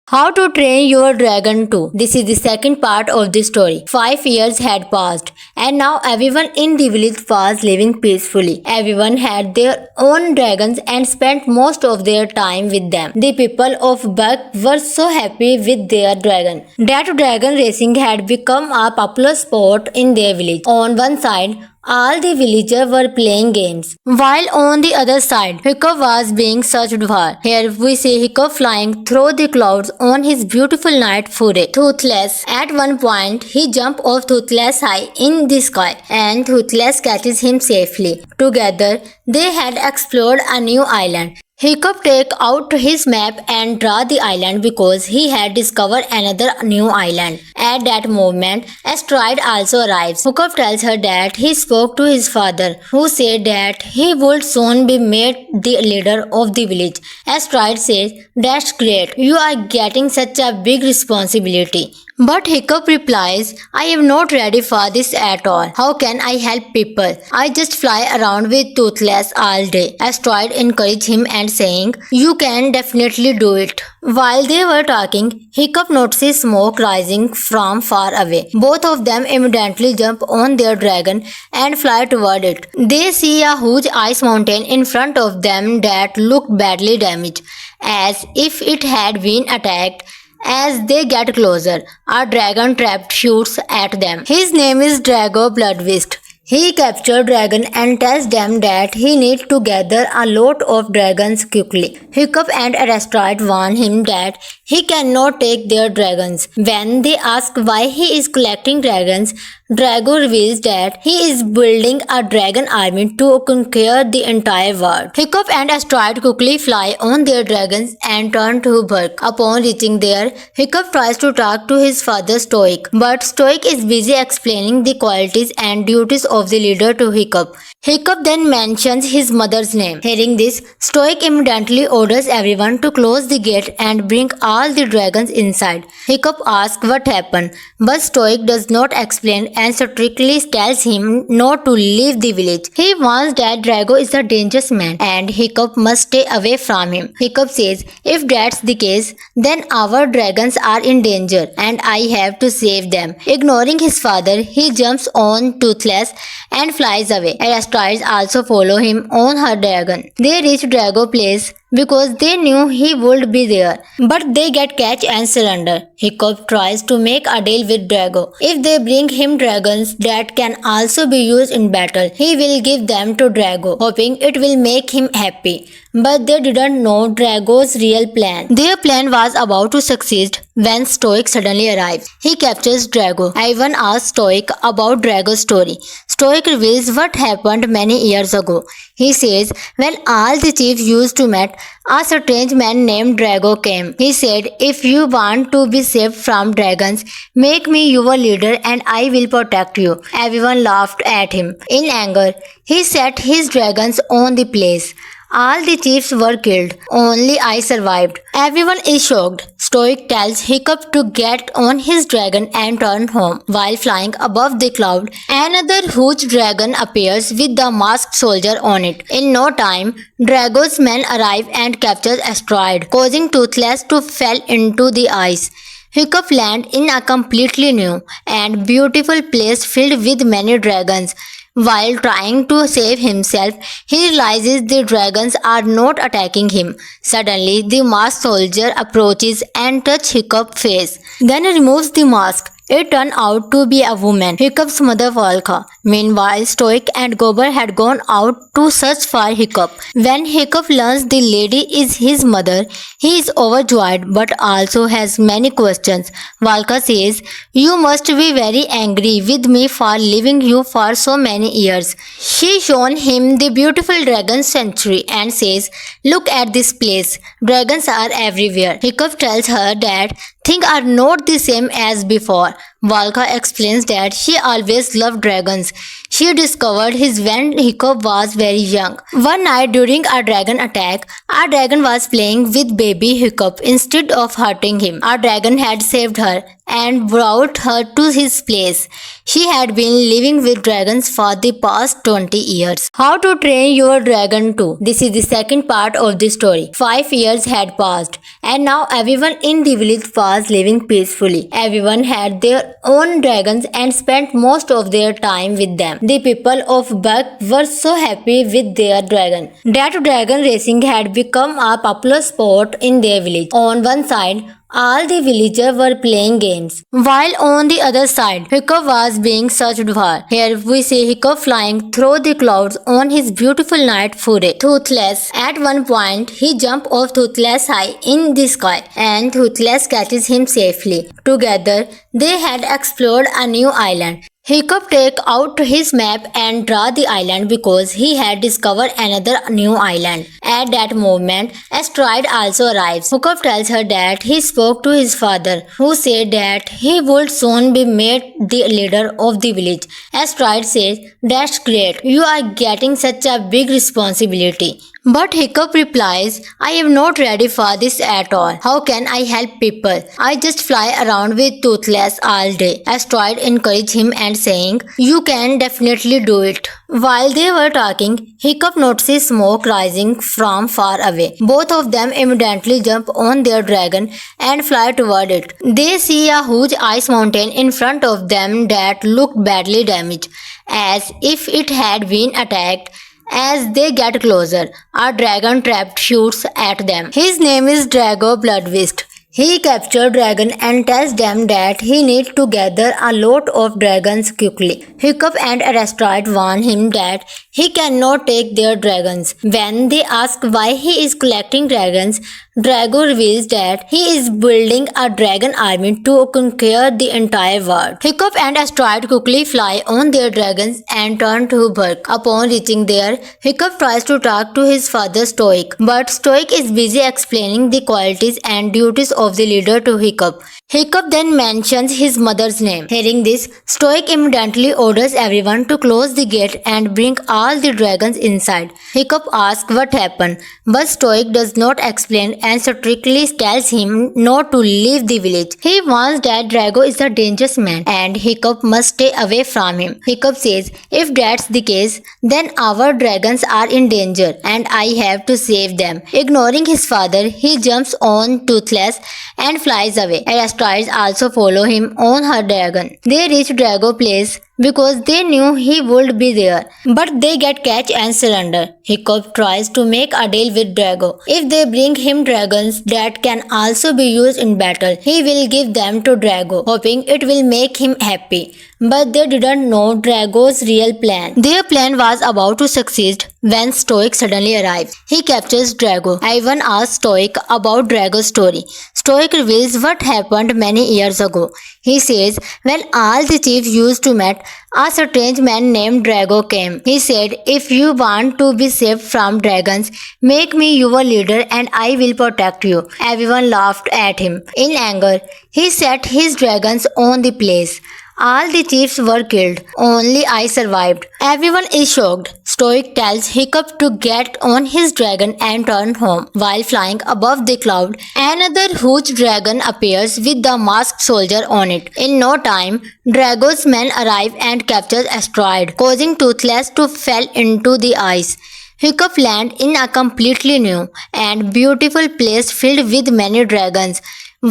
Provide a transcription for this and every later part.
How to Train Your Dragon 2. This is the second part of the story. 5 years had passed, and now everyone in the village was living peacefully. Everyone had their own dragons and spent most of their time with them. The people of Buck were so happy with their dragon that dragon racing had become a popular sport in their village. On one side, all the villagers were playing games, while on the other side, Hiccup was being searched for. Here we see Hiccup flying through the clouds on his beautiful night foray. Toothless. At one point, he jumps off Toothless high in the sky, and Toothless catches him safely. Together, they had explored a new island. Hiccup take out his map and draw the island because he had discovered another new island. At that moment, Asteroid also arrives. Hiccup tells her that he spoke to his father, who said that he would soon be made the leader of the village. Asteroid says, "That's great, you are getting such a big responsibility." But Hiccup replies, "I am not ready for this at all. How can I help people? I just fly around with Toothless all day." Asteroid encourages him and saying, "You can definitely do it." While they were talking, Hiccup notices smoke rising from far away. Both of them immediately jump on their dragon and fly toward it. They see a huge ice mountain in front of them that looked badly damaged, as if it had been attacked. As they get closer, a dragon trapped shoots at them. His name is Drago Bloodwist. He captures dragon and tells them that he needs to gather a lot of dragons quickly. Hiccup and Asteroid warn him that he cannot take their dragons. When they ask why he is collecting dragons, Drago reveals that he is building a dragon army to conquer the entire world. Hiccup and Asteroid quickly fly on their dragons and turn to Burke. Upon reaching there, Hiccup tries to talk to his father Stoic, but Stoic is busy explaining the qualities and duties of the leader to Hiccup. Hiccup then mentions his mother's name. Hearing this, Stoic immediately orders everyone to close the gate and bring all the dragons inside. Hiccup asks what happened, but Stoic does not explain and strictly tells him not to leave the village. He warns that Drago is a dangerous man and Hiccup must stay away from him. Hiccup says, "If that's the case, then our dragons are in danger and I have to save them." Ignoring his father, he jumps on Toothless and flies away. Asteroids also follow him on her dragon. They reach Drago place because they knew he would be there, but they get catch and surrender. Hiccup tries to make a deal with Drago. If they bring him dragons that can also be used in battle, he will give them to Drago, hoping it will make him happy. But they didn't know Drago's real plan. Their plan was about to succeed when Stoic suddenly arrives. He captures Drago. Ivan asks Stoic about Drago's story. Stoic reveals what happened many years ago. He says, when all the chiefs used to meet, a strange man named Drago came. He said, "If you want to be saved from dragons, make me your leader and I will protect you." Everyone laughed at him. In anger, he set his dragons on the place. All the chiefs were killed. Only I survived. Everyone is shocked. Stoic tells Hiccup to get on his dragon and turn home. While flying above the cloud, another huge dragon appears with the masked soldier on it. In no time, Drago's men arrive and capture Asteroid, causing Toothless to fall into the ice. Hiccup lands in a completely new and beautiful place filled with many dragons. While trying to save himself, he realizes the dragons are not attacking him. Suddenly, the masked soldier approaches and touches Hiccup's face. Then he removes the mask. It turned out to be a woman, Hiccup's mother Valka. Meanwhile, Stoic and Gober had gone out to search for Hiccup. When Hiccup learns the lady is his mother, he is overjoyed but also has many questions. Valka says, "You must be very angry with me for leaving you for so many years." She shows him the beautiful dragon sanctuary and says, "Look at this place. Dragons are everywhere." Hiccup tells her that things are not the same as before. Valka explains that she always loved dragons. She discovered his when Hiccup was very young. One night during a dragon attack, a dragon was playing with baby Hiccup instead of hurting him. A dragon had saved her and brought her to his place. She had been living with dragons for the past 20 years. How to train your dragon too. This is the second part of the story. 5 years had passed and now everyone in the village was living peacefully. Everyone had their own dragons and spent most of their time with them. The people of Buck were so happy with their dragon that dragon racing had become a popular sport in their village. On one side, all the villagers were playing games, while on the other side, Hiccup was being searched for. Here we see Hiccup flying through the clouds on his beautiful night foray. Toothless. At one point, he jumps off Toothless high in the sky, and Toothless catches him safely. Together, they had explored a new island. Hiccup take out his map and draw the island because he had discovered another new island. At that moment, Astride also arrives. Hiccup tells her that he spoke to his father, who said that he would soon be made the leader of the village. Astride says, "That's great, you are getting such a big responsibility." But Hiccup replies, "I am not ready for this at all. How can I help people? I just fly around with Toothless all day." Astride encourages him and saying, "You can definitely do it." While they were talking, Hiccup notices smoke rising from far away. Both of them immediately jump on their dragon and fly toward it. They see a huge ice mountain in front of them that looked badly damaged, as if it had been attacked. As they get closer, a dragon trapped shoots at them. His name is Drago Bloodwist. He captured dragon and tells them that he needs to gather a lot of dragons quickly. Hiccup and Astride warn him that he cannot take their dragons. When they ask why he is collecting dragons, Drago reveals that he is building a dragon army to conquer the entire world. Hiccup and Astride quickly fly on their dragons and turn to Burke. Upon reaching there, Hiccup tries to talk to his father Stoic, but Stoic is busy explaining the qualities and duties of the leader to Hiccup. Hiccup then mentions his mother's name. Hearing this, Stoic immediately orders everyone to close the gate and bring all the dragons inside. Hiccup asks what happened, but Stoic does not explain and strictly tells him not to leave the village. He warns that Drago is a dangerous man and Hiccup must stay away from him. Hiccup says, "If that's the case, then our dragons are in danger and I have to save them." Ignoring his father, he jumps on Toothless and flies away. Astride also follow him on her dragon. They reach Drago place because they knew he would be there, but they get catch and surrender. Hiccup tries to make a deal with Drago. If they bring him dragons that can also be used in battle, he will give them to Drago, hoping it will make him happy. But they didn't know Drago's real plan. Their plan was about to succeed when Stoic suddenly arrives. He captures Drago. Ivan asks Stoic about Drago's story. Stoic reveals what happened many years ago. He says, when all the chiefs used to meet, a strange man named Drago came. He said, "If you want to be saved from dragons, make me your leader and I will protect you." Everyone laughed at him. In anger, he set his dragons on the place. All the chiefs were killed. Only I survived. Everyone is shocked. Stoic tells Hiccup to get on his dragon and turn home. While flying above the cloud, another huge dragon appears with the masked soldier on it. In no time, Drago's men arrive and capture Astride, causing Toothless to fall into the ice. Hiccup lands in a completely new and beautiful place filled with many dragons.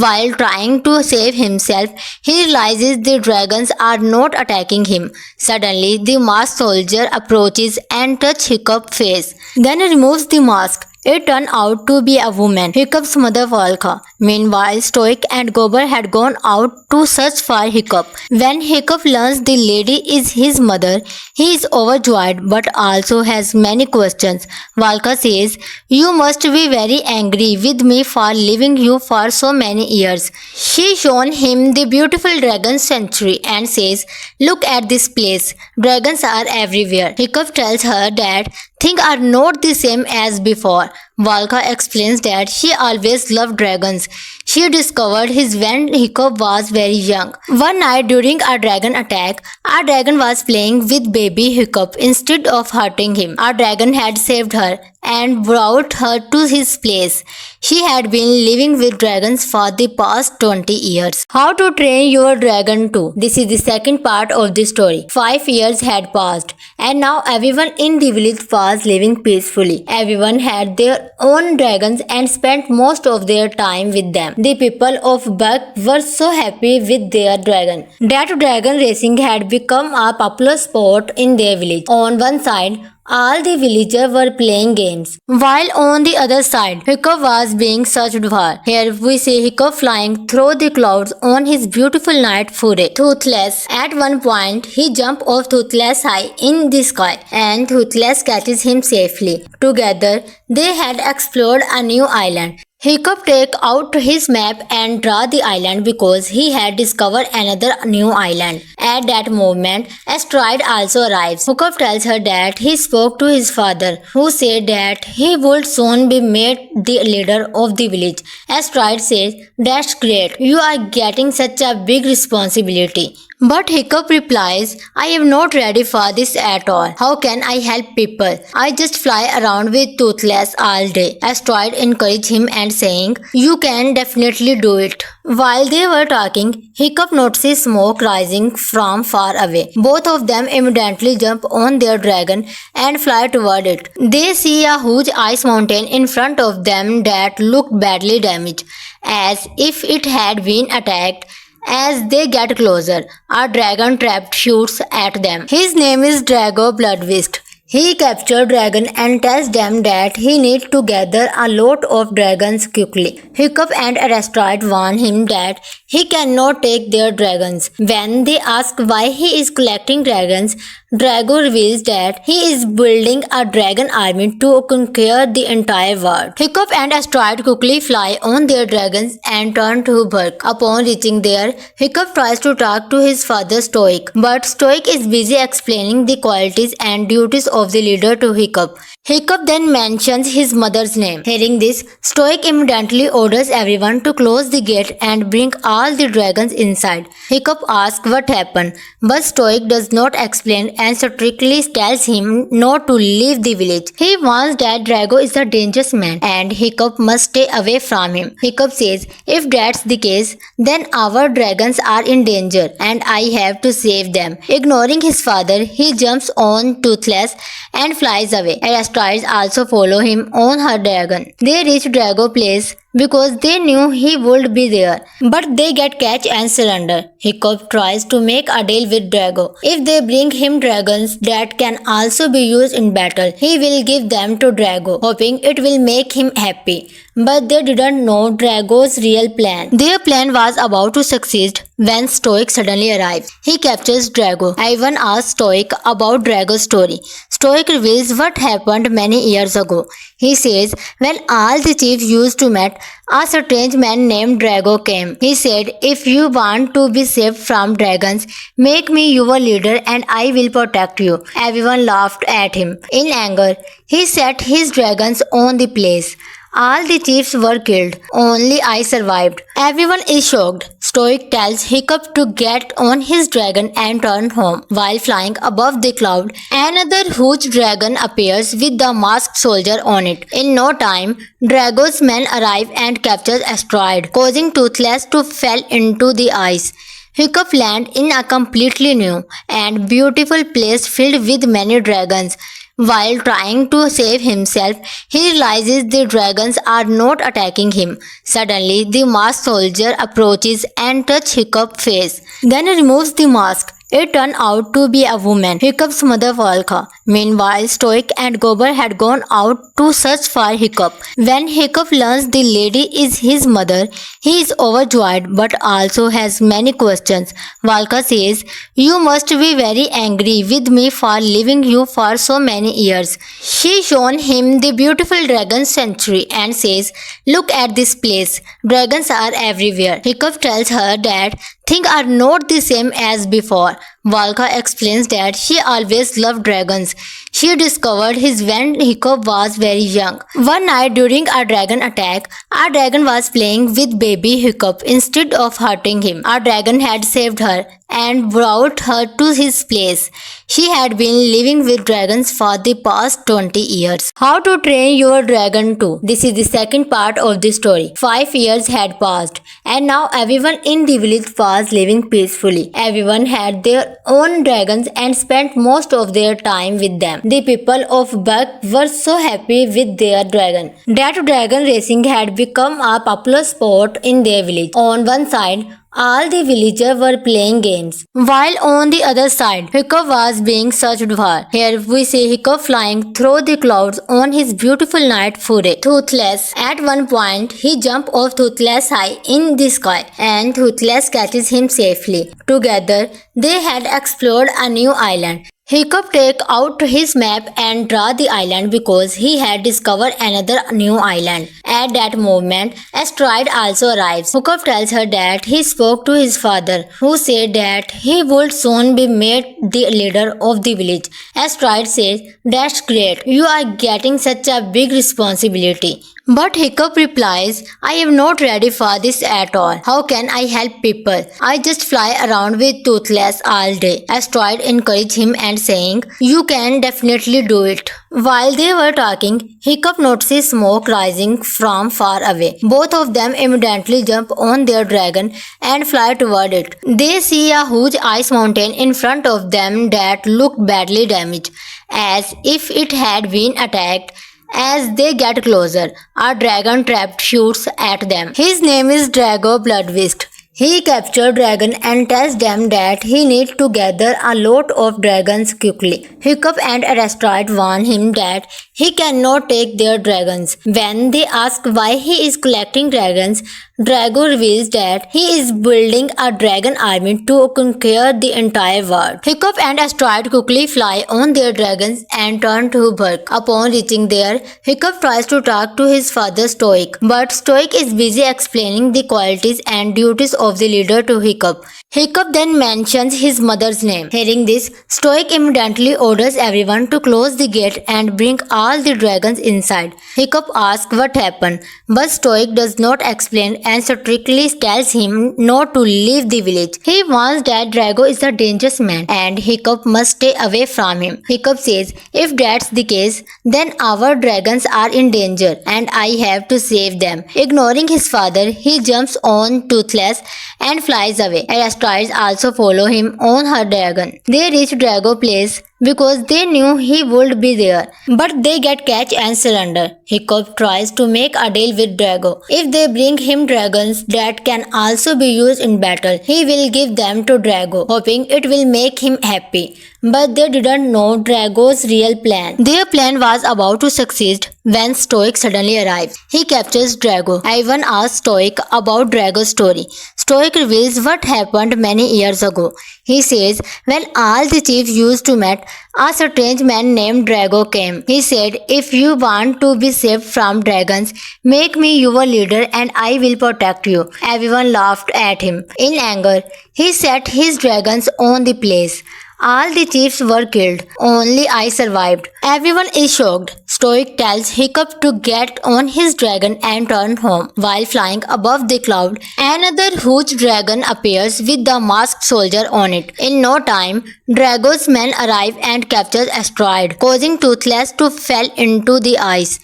While trying to save himself, he realizes the dragons are not attacking him. Suddenly, the masked soldier approaches and touches Hiccup's face. Then he removes the mask. It turned out to be a woman, Hiccup's mother Valka. Meanwhile, Stoic and Gober had gone out to search for Hiccup. When Hiccup learns the lady is his mother, he is overjoyed but also has many questions. Valka says, "You must be very angry with me for leaving you for so many years." She shows him the beautiful dragon sanctuary and says, "Look at this place. Dragons are everywhere." Hiccup tells her that things are not the same as before. Valka explains that she always loved dragons. She discovered his when Hiccup was very young. One night during a dragon attack, a dragon was playing with baby Hiccup instead of hurting him. A dragon had saved her and brought her to his place. She had been living with dragons for the past 20 years. How to train your dragon too. This is the second part of the story. 5 years had passed and now everyone in the village was living peacefully. Everyone had their own dragons and spent most of their time with them. The people of Buck were so happy with their dragon that dragon racing had become a popular sport in their village. On one side, all the villagers were playing games, while on the other side, Hiccup was being searched for. Here we see Hiccup flying through the clouds on his beautiful night foray. Toothless. At one point, he jumps off Toothless high in the sky, and Toothless catches him safely. Together, they had explored a new island. Hiccup takes out his map and draws the island because he had discovered another new island. At that moment, Asteroid also arrives. Hiccup tells her that he spoke to his father, who said that he would soon be made the leader of the village. Asteroid says, "That's great, you are getting such a big responsibility." But Hiccup replies, "I am not ready for this at all. How can I help people? I just fly around with Toothless all day." Asteroid encourages him and saying, "You can definitely do it." While they were talking, Hiccup notices smoke rising from far away. Both of them immediately jump on their dragon and fly toward it. They see a huge ice mountain in front of them that looked badly damaged, as if it had been attacked. As they get closer, a dragon trapped shoots at them. His name is Drago Bloodfist. He captures dragon and tells them that he needs to gather a lot of dragons quickly. Hiccup and Asteroid warn him that he cannot take their dragons. When they ask why he is collecting dragons, Drago reveals that he is building a dragon army to conquer the entire world. Hiccup and Asteroid quickly fly on their dragons and turn to Burke. Upon reaching there, Hiccup tries to talk to his father Stoic, but Stoic is busy explaining the qualities and duties of the leader to Hiccup. Hiccup then mentions his mother's name. Hearing this, Stoic immediately orders everyone to close the gate and bring all the dragons inside. Hiccup asks what happened, but Stoic does not explain and strictly tells him not to leave the village. He warns that Drago is a dangerous man and Hiccup must stay away from him. Hiccup says, "If that's the case, then our dragons are in danger and I have to save them." Ignoring his father, he jumps on Toothless and flies away. Asteroids also follow him on her dragon. They reach Drago place because they knew he would be there, but they get catch and surrender. Hiccup tries to make a deal with Drago. If they bring him dragons that can also be used in battle, he will give them to Drago, hoping it will make him happy. But they didn't know Drago's real plan. Their plan was about to succeed when Stoic suddenly arrives. He captures Drago. Ivan asks Stoic about Drago's story. Stoic reveals what happened many years ago. He says, when all the chiefs used to meet, a strange man named Drago came. He said, "If you want to be saved from dragons, make me your leader and I will protect you." Everyone laughed at him. In anger, he set his dragons on the place. All the chiefs were killed. Only I survived. Everyone is shocked. Stoic tells Hiccup to get on his dragon and turn home. While flying above the cloud, another huge dragon appears with the masked soldier on it. In no time, Drago's men arrive and capture Asteroid, causing Toothless to fall into the ice. Hiccup lands in a completely new and beautiful place filled with many dragons. While trying to save himself, he realizes the dragons are not attacking him. Suddenly, the masked soldier approaches and touches Hiccup's face. Then he removes the mask. It turned out to be a woman, Hiccup's mother Valka. Meanwhile, Stoic and Gober had gone out to search for Hiccup. When Hiccup learns the lady is his mother, he is overjoyed but also has many questions. Valka says, "You must be very angry with me for leaving you for so many years." She shows him the beautiful dragon sanctuary and says, "Look at this place. Dragons are everywhere." Hiccup tells her that things are not the same as before, Valka explains that she always loved dragons. She discovered his when Hiccup was very young. One night during a dragon attack, our dragon was playing with baby Hiccup instead of hurting him. Our dragon had saved her and brought her to his place. She had been living with dragons for the past 20 years. How to train your dragon too. This is the second part of the story. 5 years had passed and now everyone in the village was living peacefully. Everyone had their own dragons and spent most of their time with them. The people of Buck were so happy with their dragon that dragon racing had become a popular sport in their village. On one side, all the villagers were playing games, while on the other side, Hiccup was being searched for. Here we see Hiccup flying through the clouds on his beautiful night foray. Toothless. At one point, he jumped off Toothless high in the sky, and Toothless catches him safely. Together, they had explored a new island. Hiccup take out his map and draw the island because he had discovered another new island. At that moment, Asteroid also arrives. Hiccup tells her that he spoke to his father, who said that he would soon be made the leader of the village. Asteroid says, "That's great, you are getting such a big responsibility." But Hiccup replies, "I am not ready for this at all. How can I help people? I just fly around with Toothless all day." Asteroid encourages him and saying, "You can definitely do it." While they were talking, Hiccup notices smoke rising from far away. Both of them immediately jump on their dragon and fly toward it. They see a huge ice mountain in front of them that looked badly damaged, as if it had been attacked. As they get closer, a dragon trapped shoots at them. His name is Drago Bloodwist. He captured dragon and tells them that he needs to gather a lot of dragons quickly. Hiccup and Asteroid warn him that he cannot take their dragons. When they ask why he is collecting dragons, Drago reveals that he is building a dragon army to conquer the entire world. Hiccup and Asteroid quickly fly on their dragons and turn to Burke. Upon reaching there, Hiccup tries to talk to his father Stoic, but Stoic is busy explaining the qualities and duties of the leader to Hiccup. Hiccup then mentions his mother's name. Hearing this, Stoic immediately orders everyone to close the gate and bring all the dragons inside. Hiccup asks what happened, but Stoic does not explain and strictly tells him not to leave the village. He warns that Drago is a dangerous man and Hiccup must stay away from him. Hiccup says, "If that's the case, then our dragons are in danger and I have to save them." Ignoring his father, he jumps on Toothless and flies away. Asteroids also follow him on her dragon. They reach Drago place because they knew he would be there, but they get catch and surrender. Hiccup tries to make a deal with Drago. If they bring him dragons that can also be used in battle, he will give them to Drago, hoping it will make him happy. But they didn't know Drago's real plan. Their plan was about to succeed when Stoic suddenly arrives. He captures Drago. Ivan asks Stoic about Drago's story. Stoic reveals what happened many years ago. He says, when all the chiefs used to meet, a strange man named Drago came. He said, "If you want to be saved from dragons, make me your leader and I will protect you." Everyone laughed at him. In anger, he set his dragons on the place. All the chiefs were killed. Only I survived. Everyone is shocked. Stoic tells Hiccup to get on his dragon and turn home. While flying above the cloud, another huge dragon appears with the masked soldier on it. In no time, Drago's men arrive and capture Asteroid, causing Toothless to fall into the ice.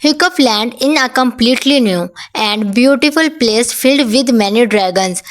Hiccup lands in a completely new and beautiful place filled with many dragons.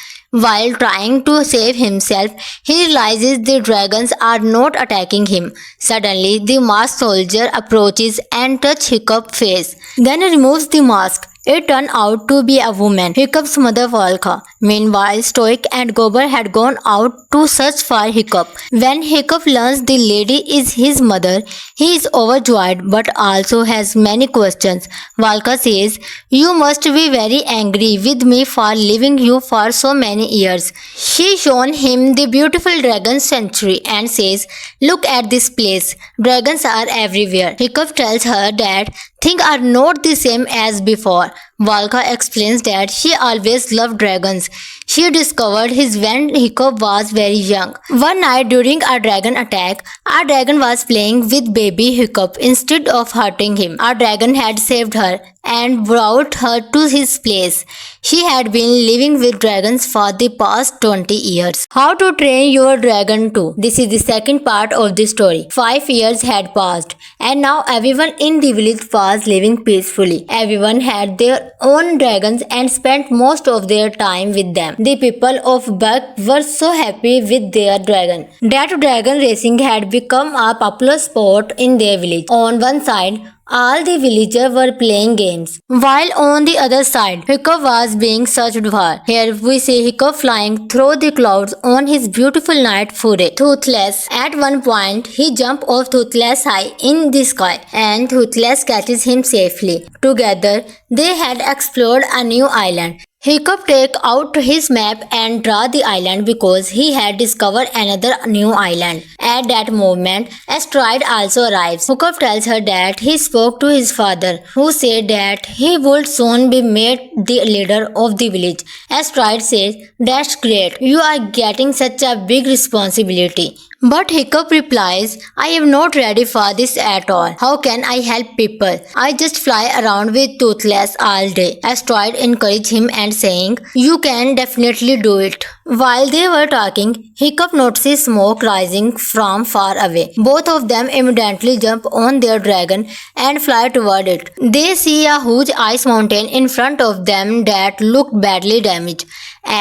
While trying to save himself, he realizes the dragons are not attacking him. Suddenly, the masked soldier approaches and touches Hiccup's face. Then he removes the mask. It turned out to be a woman, Hiccup's mother Valka. Meanwhile, Stoic and Gober had gone out to search for Hiccup. When Hiccup learns the lady is his mother, he is overjoyed but also has many questions. Valka says, "You must be very angry with me for leaving you for so many years." She shows him the beautiful dragon sanctuary and says, "Look at this place. Dragons are everywhere." Hiccup tells her that things are not the same as before. Valka explains that she always loved dragons. She discovered his when Hiccup was very young. One night during a dragon attack, a dragon was playing with baby Hiccup instead of hurting him. A dragon had saved her and brought her to his place. She had been living with dragons for the past 20 years. How to train your dragon too. This is the second part of the story. 5 years had passed and now everyone in the village was living peacefully. Everyone had their own dragons and spent most of their time with them. The people of Buck were so happy with their dragon that dragon racing had become a popular sport in their village. On one side, all the villagers were playing games, while on the other side, Hiccup was being searched for. Here we see Hiccup flying through the clouds on his beautiful night foray. Toothless. At one point, he jumps off Toothless high in the sky, and Toothless catches him safely. Together, they had explored a new island. Hiccup takes out his map and draws the island because he had discovered another new island. At that moment, Astride also arrives. Hiccup tells her that he spoke to his father, who said that he would soon be made the leader of the village. Astride says, "That's great, you are getting such a big responsibility." But Hiccup replies, "I am not ready for this at all. How can I help people? I just fly around with Toothless all day." Astride encourages him and saying, "You can definitely do it." While they were talking, Hiccup notices smoke rising from far away. Both of them immediately jump on their dragon and fly toward it. They see a huge ice mountain in front of them that looked badly damaged,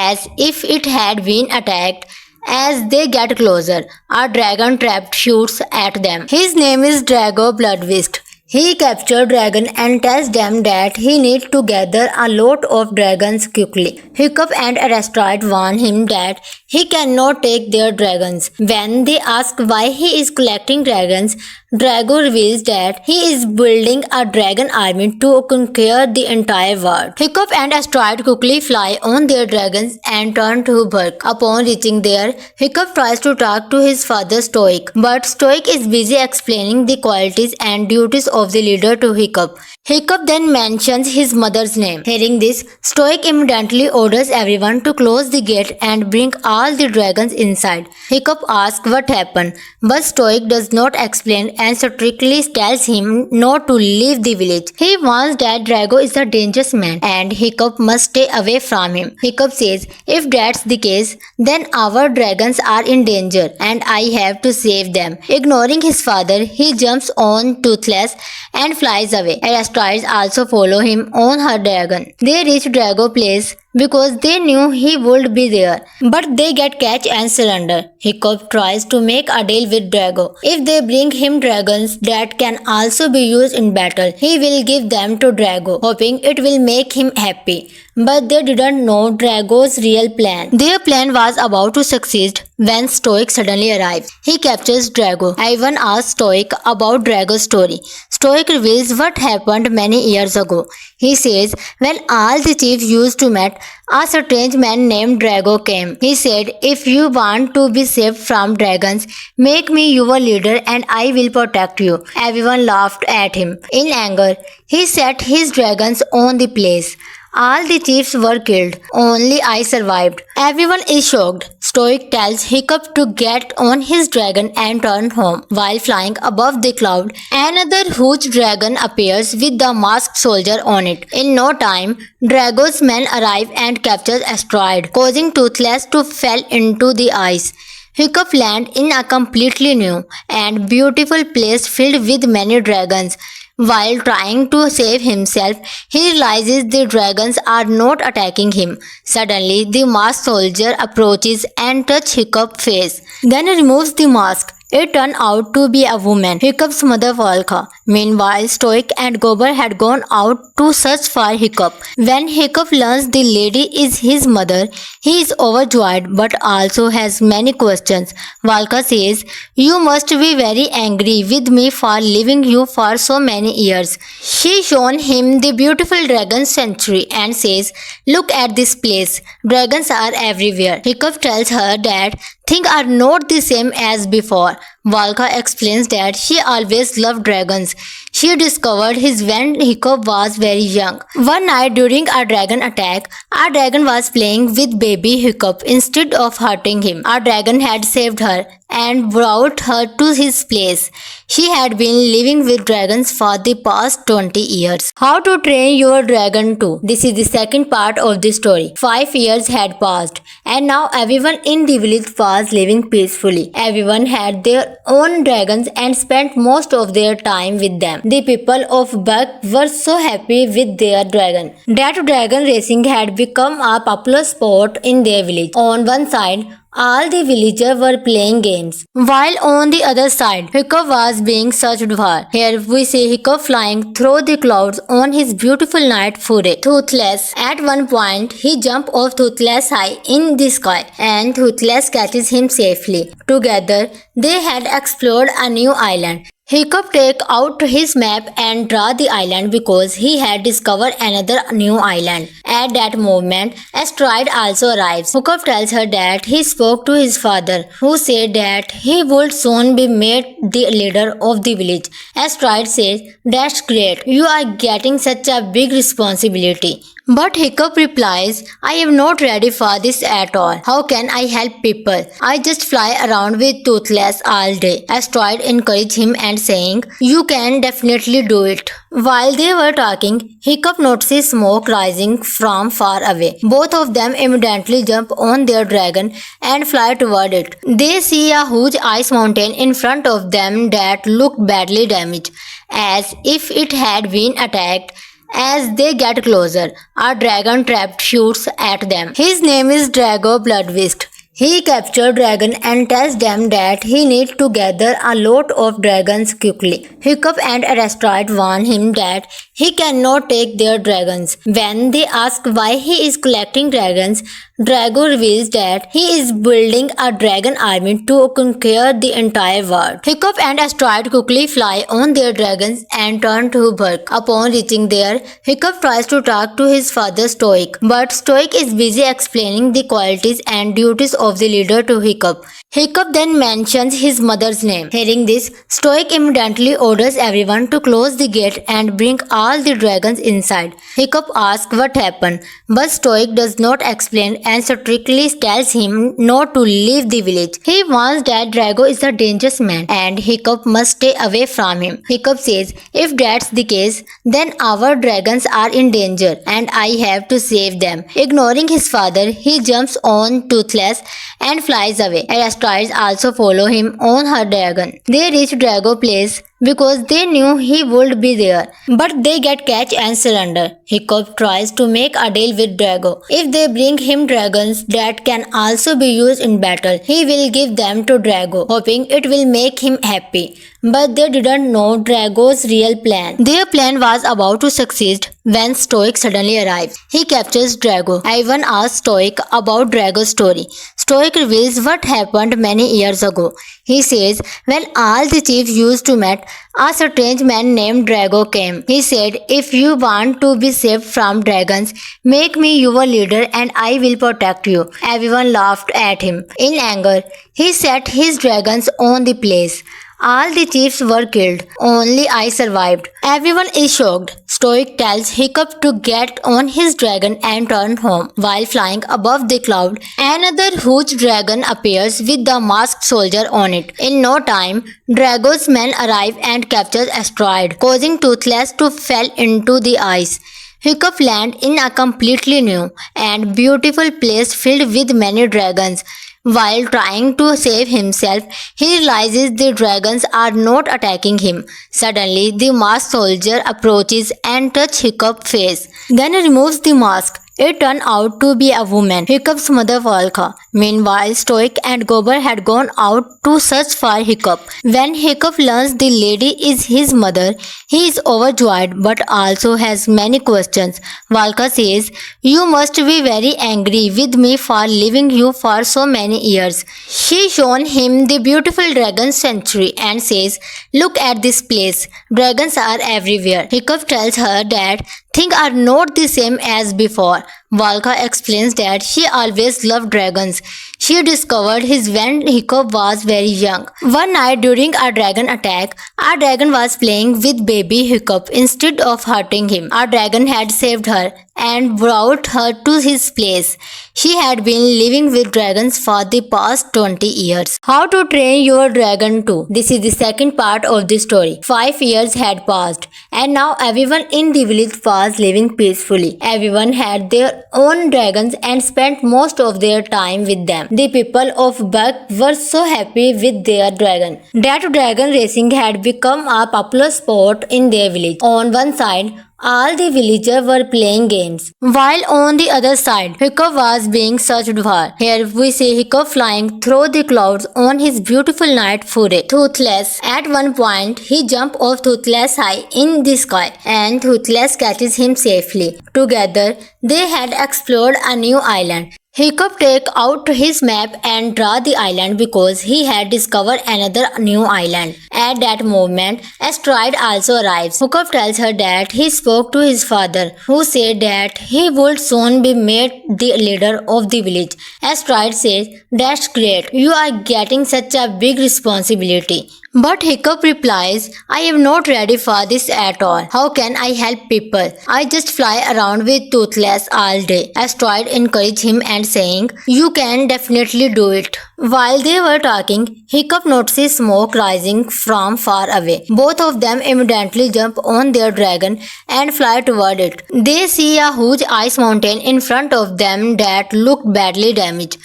as if it had been attacked. As they get closer, a dragon trapped shoots at them. His name is Drago Bloodwist. He captured dragon and tells them that he needs to gather a lot of dragons quickly. Hiccup and Astride warn him that he cannot take their dragons. When they ask why he is collecting dragons, Drago reveals that he is building a dragon army to conquer the entire world. Hiccup and Astride quickly fly on their dragons and turn to Burke. Upon reaching there, Hiccup tries to talk to his father Stoic, but Stoic is busy explaining the qualities and duties of the leader to Hiccup. Hiccup then mentions his mother's name. Hearing this, Stoic immediately orders everyone to close the gate and bring all the dragons inside. Hiccup asks what happened, but Stoic does not explain and strictly tells him not to leave the village. He warns that Drago is a dangerous man and Hiccup must stay away from him. Hiccup says, "If that's the case, then our dragons are in danger and I have to save them." Ignoring his father, he jumps on Toothless and flies away. Astrides also follow him on her dragon. They reach Drago place because they knew he would be there, but they get catch and surrender. Hiccup tries to make a deal with Drago. If they bring him dragons that can also be used in battle, he will give them to Drago, hoping it will make him happy. But they didn't know Drago's real plan. Their plan was about to succeed when Stoic suddenly arrives. He captures Drago. Ivan asks Stoic about Drago's story. Stoic reveals what happened many years ago. He says, when all the chiefs used to meet, a strange man named Drago came. He said, "If you want to be saved from dragons, make me your leader and I will protect you." Everyone laughed at him. In anger, he set his dragons on the place. All the chiefs were killed. Only I survived. Everyone is shocked. Stoic tells Hiccup to get on his dragon and turn home. While flying above the cloud, another huge dragon appears with the masked soldier on it. In no time, Drago's men arrive and capture Astride, causing Toothless to fall into the ice. Hiccup lands in a completely new and beautiful place filled with many dragons. While trying to save himself, he realizes the dragons are not attacking him. Suddenly, the masked soldier approaches and touches Hiccup's face. Then he removes the mask. It turned out to be a woman, Hiccup's mother Valka. Meanwhile, Stoic and Gober had gone out to search for Hiccup. When Hiccup learns the lady is his mother, he is overjoyed but also has many questions. Valka says, "You must be very angry with me for leaving you for so many years." She shows him the beautiful dragon sanctuary and says, "Look at this place. Dragons are everywhere." Hiccup tells her that things are not the same as before. Valka explains that she always loved dragons. she discovered his when Hiccup was very young. One night during a dragon attack, a dragon was playing with baby Hiccup instead of hurting him. A dragon had saved her and brought her to his place. She had been living with dragons for the past 20 years. How to train your dragon too. This is the second part of the story. 5 years had passed and now everyone in the village was living peacefully. Everyone had their own dragons and spent most of their time with them. The people of Buck were so happy with their dragon that dragon racing had become a popular sport in their village. On one side, all the villagers were playing games, while on the other side, Hiccup was being searched for. Here we see Hiccup flying through the clouds on his beautiful night foray. Toothless. At one point, he jumped off Toothless high in the sky, and Toothless catches him safely. Together, they had explored a new island. Hiccup take out his map and draw the island because he had discovered another new island. At that moment, Asteroid also arrives. Hiccup tells her that he spoke to his father, who said that he would soon be made the leader of the village. Asteroid says, "That's great, you are getting such a big responsibility." But Hiccup replies, "I am not ready for this at all. How can I help people? I just fly around with Toothless all day." Asteroid encouraged him and saying, "You can definitely do it." While they were talking, Hiccup notices smoke rising from far away. Both of them immediately jump on their dragon and fly toward it. They see a huge ice mountain in front of them that looked badly damaged, as if it had been attacked. As they get closer, a dragon trapped shoots at them. His name is Drago Bloodwist. He captures dragon and tells them that he needs to gather a lot of dragons quickly. Hiccup and Asteroid warn him that he cannot take their dragons. When they ask why he is collecting dragons, Drago reveals that he is building a dragon army to conquer the entire world. Hiccup and Asteroid quickly fly on their dragons and turn to Burke. Upon reaching there, Hiccup tries to talk to his father Stoic, but Stoic is busy explaining the qualities and duties of the leader to Hiccup. Hiccup then mentions his mother's name. Hearing this, Stoic immediately orders everyone to close the gate and bring all the dragons inside. Hiccup asks what happened, but Stoic does not explain and strictly tells him not to leave the village. He warns that Drago is a dangerous man and Hiccup must stay away from him. Hiccup says, "If that's the case, then our dragons are in danger and I have to save them." Ignoring his father, he jumps on Toothless and flies away. Asteroids also follow him on her dragon. They reach Drago place because they knew he would be there, but they get catch and surrender. Hiccup tries to make a deal with Drago. If they bring him dragons that can also be used in battle, he will give them to Drago, hoping it will make him happy. But they didn't know Drago's real plan. Their plan was about to succeed when Stoic suddenly arrives. He captures Drago. Ivan asks Stoic about Drago's story. Stoic reveals what happened many years ago. He says, when all the chiefs used to meet, a strange man named Drago came. He said, "If you want to be saved from dragons, make me your leader and I will protect you." Everyone laughed at him. In anger, he set his dragons on the place. All the chiefs were killed. Only I survived. Everyone is shocked. Stoic tells Hiccup to get on his dragon and turn home. While flying above the cloud, another huge dragon appears with the masked soldier on it. In no time, Drago's men arrive and capture Asteroid, causing Toothless to fall into the ice. Hiccup lands in a completely new and beautiful place filled with many dragons. While trying to save himself, he realizes the dragons are not attacking him. Suddenly, the masked soldier approaches and touches Hiccup's face. Then he removes the mask. It turned out to be a woman, Hiccup's mother Valka. Meanwhile, Stoic and Gober had gone out to search for Hiccup. When Hiccup learns the lady is his mother, he is overjoyed but also has many questions. Valka says, "You must be very angry with me for leaving you for so many years." She shows him the beautiful dragon sanctuary and says, "Look at this place. Dragons are everywhere." Hiccup tells her that things are not the same as before. Valka explains that she always loved dragons. she discovered his when Hiccup was very young. One night during a dragon attack, a dragon was playing with baby Hiccup instead of hurting him. A dragon had saved her and brought her to his place. She had been living with dragons for the past 20 years. How to Train Your Dragon 2. This is the second part of the story. 5 years had passed, and now everyone in the village was living peacefully. Everyone had their own dragons and spent most of their time with them. The people of Buck were so happy with their dragon that dragon racing had become a popular sport in their village. On one side, all the villagers were playing games, while on the other side, Hiccup was being searched for. Here we see Hiccup flying through the clouds on his beautiful night foray. Toothless. At one point, he jumped off Toothless high in the sky, and Toothless catches him safely. Together, they had explored a new island. Hiccup take out his map and draw the island because he had discovered another new island. At that moment, Asteroid also arrives. Hiccup tells her that he spoke to his father, who said that he would soon be made the leader of the village. Asteroid says, "That's great, you are getting such a big responsibility." But Hiccup replies, "I am not ready for this at all. How can I help people? I just fly around with Toothless all day." Asteroid encourages him and saying, "You can definitely do it." While they were talking, Hiccup notices smoke rising from far away. Both of them immediately jump on their dragon and fly toward it. They see a huge ice mountain in front of them that looked badly damaged,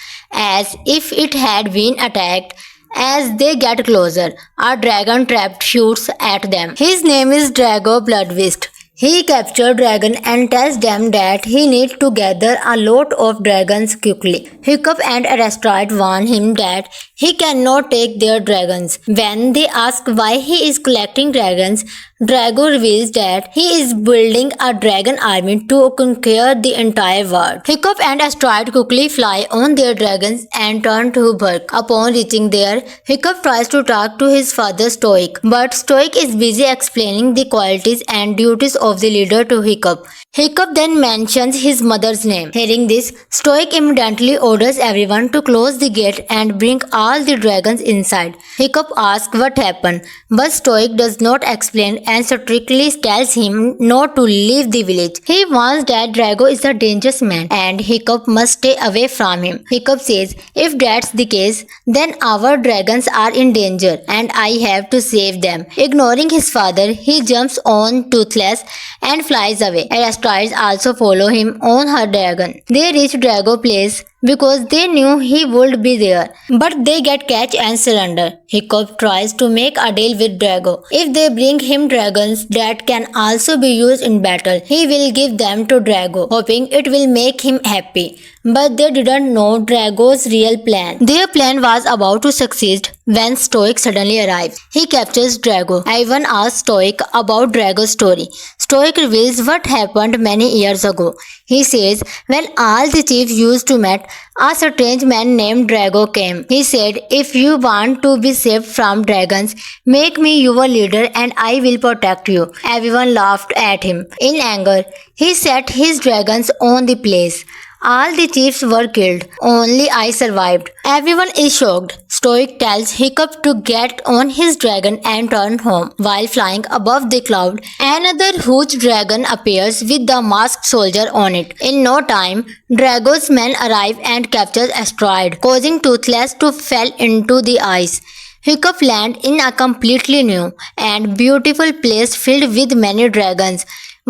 as if it had been attacked. As they get closer, a dragon trapped shoots at them. His name is Drago Bloodfist. He captured dragon and tells them that he needs to gather a lot of dragons quickly. Hiccup and Asteroid warn him that he cannot take their dragons. When they ask why he is collecting dragons, Drago reveals that he is building a dragon army to conquer the entire world. Hiccup and Asteroid quickly fly on their dragons and turn to Burke. Upon reaching there, Hiccup tries to talk to his father Stoic, but Stoic is busy explaining the qualities and duties of the leader to Hiccup. Hiccup then mentions his mother's name. Hearing this, Stoic immediately orders everyone to close the gate and bring all the dragons inside. Hiccup asks what happened, but Stoic does not explain and strictly tells him not to leave the village. He warns that Drago is a dangerous man and Hiccup must stay away from him. Hiccup says, "If that's the case, then our dragons are in danger and I have to save them." Ignoring his father, he jumps on Toothless and flies away. Asteroids also follow him on her dragon. They reach Drago place because they knew he would be there, but they get catch and surrender. Hiccup tries to make a deal with Drago. If they bring him dragons that can also be used in battle, he will give them to Drago, hoping it will make him happy. But they didn't know Drago's real plan. Their plan was about to succeed when Stoic suddenly arrives. He captures Drago. Everyone asks Stoic about Drago's story. Stoic reveals what happened many years ago. He says, when all the chiefs used to meet, a strange man named Drago came. He said, "If you want to be saved from dragons, make me your leader and I will protect you." Everyone laughed at him. In anger, he set his dragons on the place. All the chiefs were killed. Only I survived. Everyone is shocked. Stoic tells Hiccup to get on his dragon and turn home. While flying above the cloud, another huge dragon appears with the masked soldier on it. In no time, Drago's men arrive and capture Asteroid, causing Toothless to fall into the ice. Hiccup lands in a completely new and beautiful place filled with many dragons.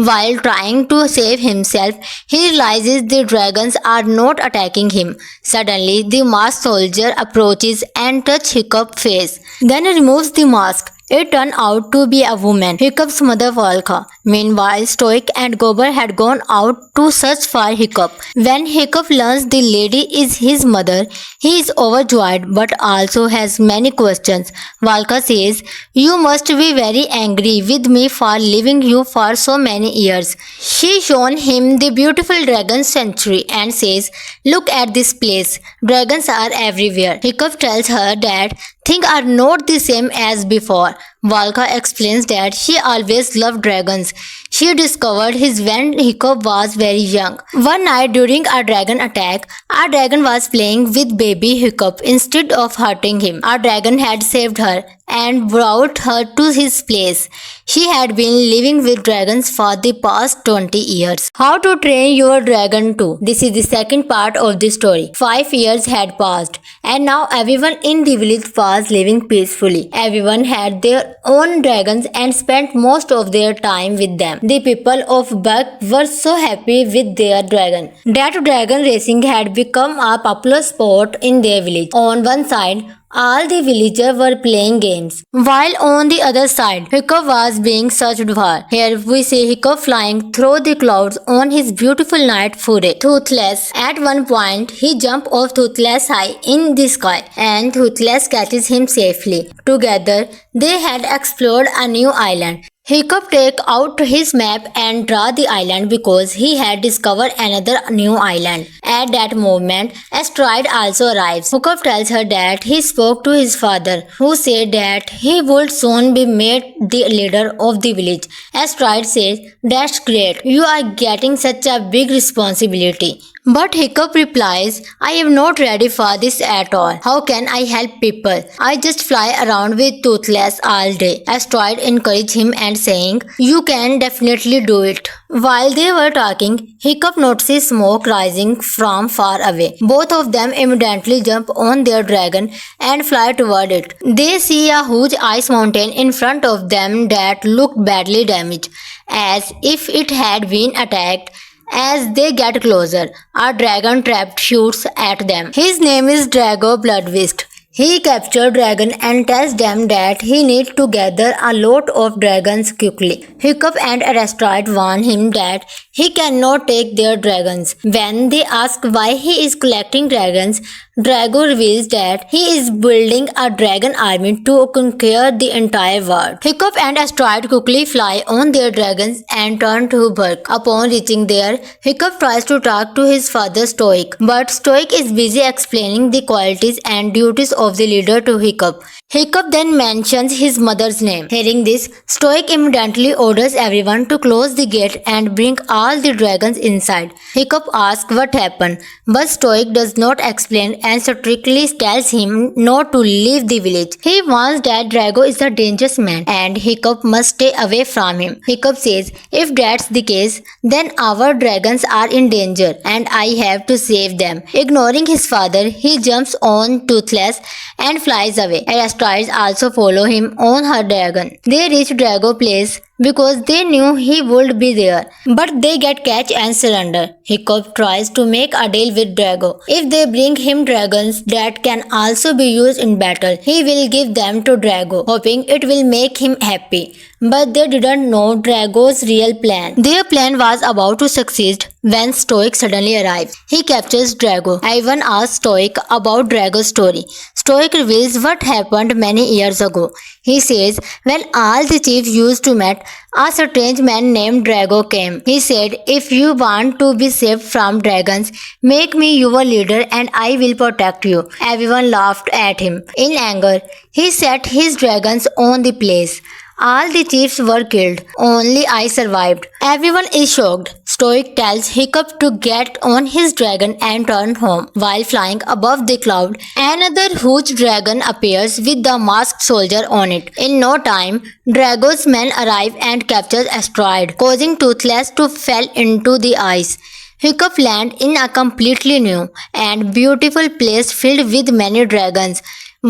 While trying to save himself, he realizes the dragons are not attacking him. Suddenly, the masked soldier approaches and touches Hiccup's face. Then he removes the mask. It turned out to be a woman, Hiccup's mother Valka. Meanwhile, Stoic and Gober had gone out to search for Hiccup. When Hiccup learns the lady is his mother, he is overjoyed but also has many questions. Valka says, "You must be very angry with me for leaving you for so many years." She shows him the beautiful dragon sanctuary and says, "Look at this place. Dragons are everywhere." Hiccup tells her that things are not the same as before. Valka explains that she always loved dragons. she discovered his when Hiccup was very young. One night during a dragon attack, a dragon was playing with baby Hiccup instead of hurting him. A dragon had saved her and brought her to his place. She had been living with dragons for the past 20 years. How to train your dragon too. This is the second part of the story. 5 years had passed and now everyone in the village was living peacefully. Everyone had their own dragons and spent most of their time with them. The people of Buck were so happy with their dragon that dragon racing had become a popular sport in their village. On one side, all the villagers were playing games, while on the other side, Hiccup was being searched for. Here we see Hiccup flying through the clouds on his beautiful night foray. Toothless. At one point, he jumps off Toothless high in the sky, and Toothless catches him safely. Together, they had explored a new island. Hiccup take out his map and draw the island because he had discovered another new island. At that moment, Asteroid also arrives. Hiccup tells her that he spoke to his father, who said that he would soon be made the leader of the village. Asteroid says, "That's great, you are getting such a big responsibility." But Hiccup replies, "I am not ready for this at all. How can I help people? I just fly around with Toothless all day." Asteroid encourages him and saying, "You can definitely do it." While they were talking, Hiccup notices smoke rising from far away. Both of them immediately jump on their dragon and fly toward it. They see a huge ice mountain in front of them that looked badly damaged, as if it had been attacked. As they get closer, a dragon trapped shoots at them. His name is Drago Bloodwist. He captured dragon and tells them that he needs to gather a lot of dragons quickly. Hiccup and Asteroid warn him that he cannot take their dragons. When they ask why he is collecting dragons, Drago reveals that he is building a dragon army to conquer the entire world. Hiccup and Asteroid quickly fly on their dragons and turn to Burke. Upon reaching there, Hiccup tries to talk to his father Stoic, but Stoic is busy explaining the qualities and duties of the leader to Hiccup. Hiccup then mentions his mother's name. Hearing this, Stoic immediately orders everyone to close the gate and bring all the dragons inside. Hiccup asks what happened, but Stoic does not explain and strictly tells him not to leave the village. He warns that Drago is a dangerous man and Hiccup must stay away from him. Hiccup says, "If that's the case, then our dragons are in danger and I have to save them." Ignoring his father, he jumps on Toothless and flies away. Asteroids also follow him on her dragon. They reach Drago place because they knew he would be there, but they get catch and surrender. Hiccup tries to make a deal with Drago. If they bring him dragons that can also be used in battle, he will give them to Drago, hoping it will make him happy. But they didn't know Drago's real plan. Their plan was about to succeed when Stoic suddenly arrives. He captures Drago. Ivan asks Stoic about Drago's story. Stoic reveals what happened many years ago. He says, when all the chiefs used to meet, a strange man named Drago came. He said, "If you want to be saved from dragons, make me your leader and I will protect you." Everyone laughed at him. In anger, he set his dragons on the place. All the chiefs were killed. Only I survived. Everyone is shocked. Stoic tells Hiccup to get on his dragon and turn home. While flying above the cloud, another huge dragon appears with the masked soldier on it. In no time, Drago's men arrive and capture Asteroid, causing Toothless to fall into the ice. Hiccup lands in a completely new and beautiful place filled with many dragons.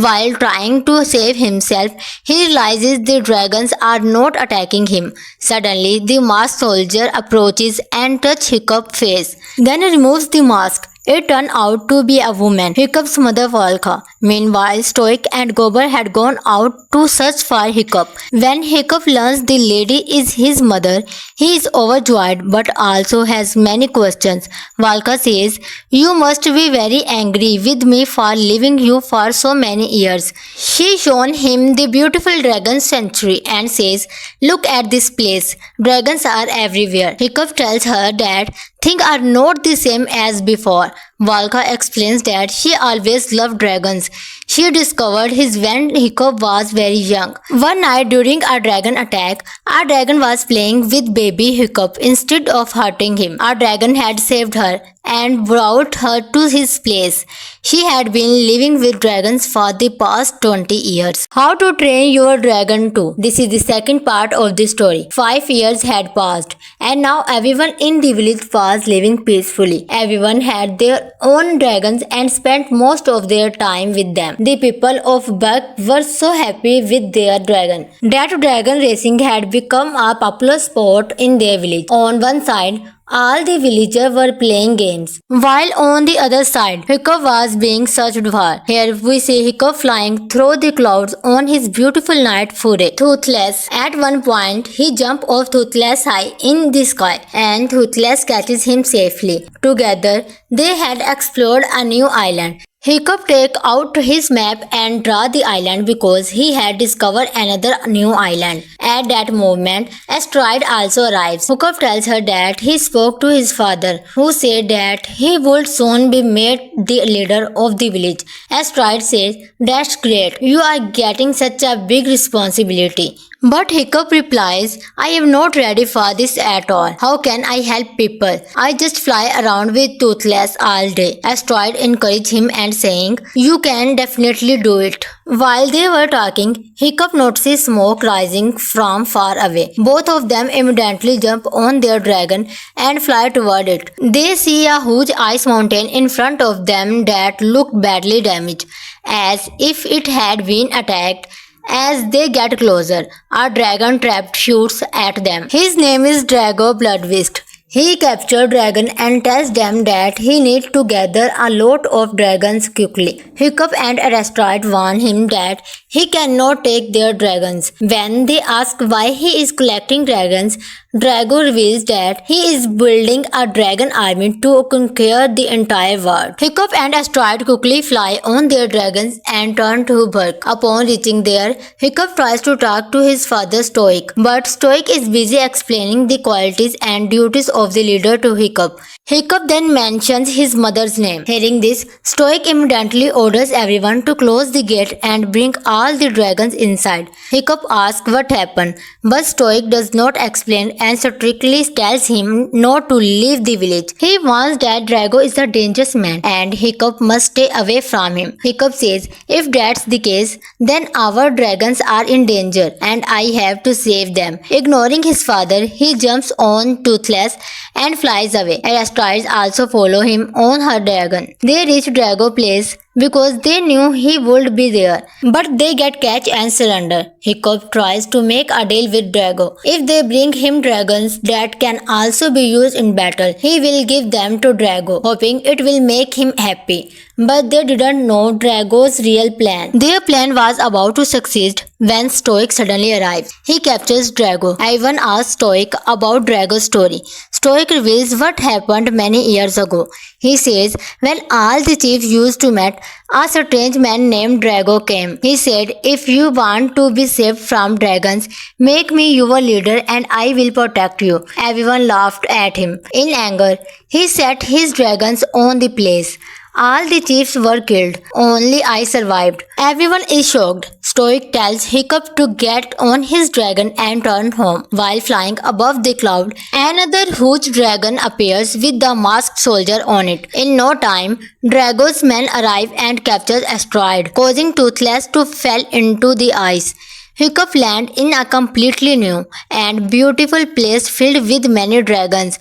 While trying to save himself, he realizes the dragons are not attacking him. Suddenly, the masked soldier approaches and touches Hiccup's face. Then he removes the mask. It turned out to be a woman, Hiccup's mother Valka. Meanwhile, Stoic and Gober had gone out to search for Hiccup. When Hiccup learns the lady is his mother, he is overjoyed but also has many questions. Valka says, "You must be very angry with me for leaving you for so many years." She shows him the beautiful dragon sanctuary and says, "Look at this place. Dragons are everywhere." Hiccup tells her that things are not the same as before. Valka explains that she always loved dragons. She discovered his when Hiccup was very young. One night during a dragon attack, a dragon was playing with baby Hiccup instead of hurting him. A dragon had saved her and brought her to his place. She had been living with dragons for the past 20 years. How to train your dragon too. This is the second part of the story. 5 years had passed and now everyone in the village was living peacefully. Everyone had their own dragons and spent most of their time with them. The people of Buck were so happy with their dragon that dragon racing had become a popular sport in their village. On one side, all the villagers were playing games, while on the other side, Hiccup was being searched for. Here we see Hiccup flying through the clouds on his beautiful night foray. Toothless. At one point, he jumps off Toothless high in the sky, and Toothless catches him safely. Together, they had explored a new island. Hiccup takes out his map and draws the island because he had discovered another new island. At that moment, Asteroid also arrives. Hiccup tells her that he spoke to his father, who said that he would soon be made the leader of the village. Asteroid says, "That's great, you are getting such a big responsibility." But Hiccup replies, "I am not ready for this at all. How can I help people? I just fly around with Toothless all day." Asteroid encourages him and saying, "You can definitely do it." While they were talking, Hiccup notices smoke rising from far away. Both of them immediately jump on their dragon and fly toward it. They see a huge ice mountain in front of them that looked badly damaged, as if it had been attacked. As they get closer, a dragon trapped shoots at them. His name is Drago Bloodwist. He captures dragon and tells them that he needs to gather a lot of dragons quickly. Hiccup and Asteroid warn him that he cannot take their dragons. When they ask why he is collecting dragons, Drago reveals that he is building a dragon army to conquer the entire world. Hiccup and Asteroid quickly fly on their dragons and turn to Burke. Upon reaching there, Hiccup tries to talk to his father Stoic, but Stoic is busy explaining the qualities and duties of the leader to Hiccup. Hiccup then mentions his mother's name. Hearing this, Stoic immediately orders everyone to close the gate and bring all the dragons inside. Hiccup asks what happened, but Stoic does not explain and strictly tells him not to leave the village. He warns that Drago is a dangerous man and Hiccup must stay away from him. Hiccup says, "If that's the case, then our dragons are in danger and I have to save them." Ignoring his father, he jumps on Toothless and flies away. Asteroids also follow him on her dragon. They reach Drago place because they knew he would be there, but they get catch and surrender. Hiccup tries to make a deal with Drago. If they bring him dragons that can also be used in battle, he will give them to Drago, hoping it will make him happy. But they didn't know Drago's real plan. Their plan was about to succeed when Stoic suddenly arrives. He captures Drago. Ivan asks Stoic about Drago's story. Stoic reveals what happened many years ago. He says, when all the chiefs used to meet, a strange man named Drago came. He said, "If you want to be saved from dragons, make me your leader and I will protect you." Everyone laughed at him. In anger, he set his dragons on the place. All the chiefs were killed. Only I survived. Everyone is shocked. Stoic tells Hiccup to get on his dragon and turn home. While flying above the cloud, another huge dragon appears with the masked soldier on it. In no time, Drago's men arrive and capture Asteroid, causing Toothless to fall into the ice. Hiccup lands in a completely new and beautiful place filled with many dragons.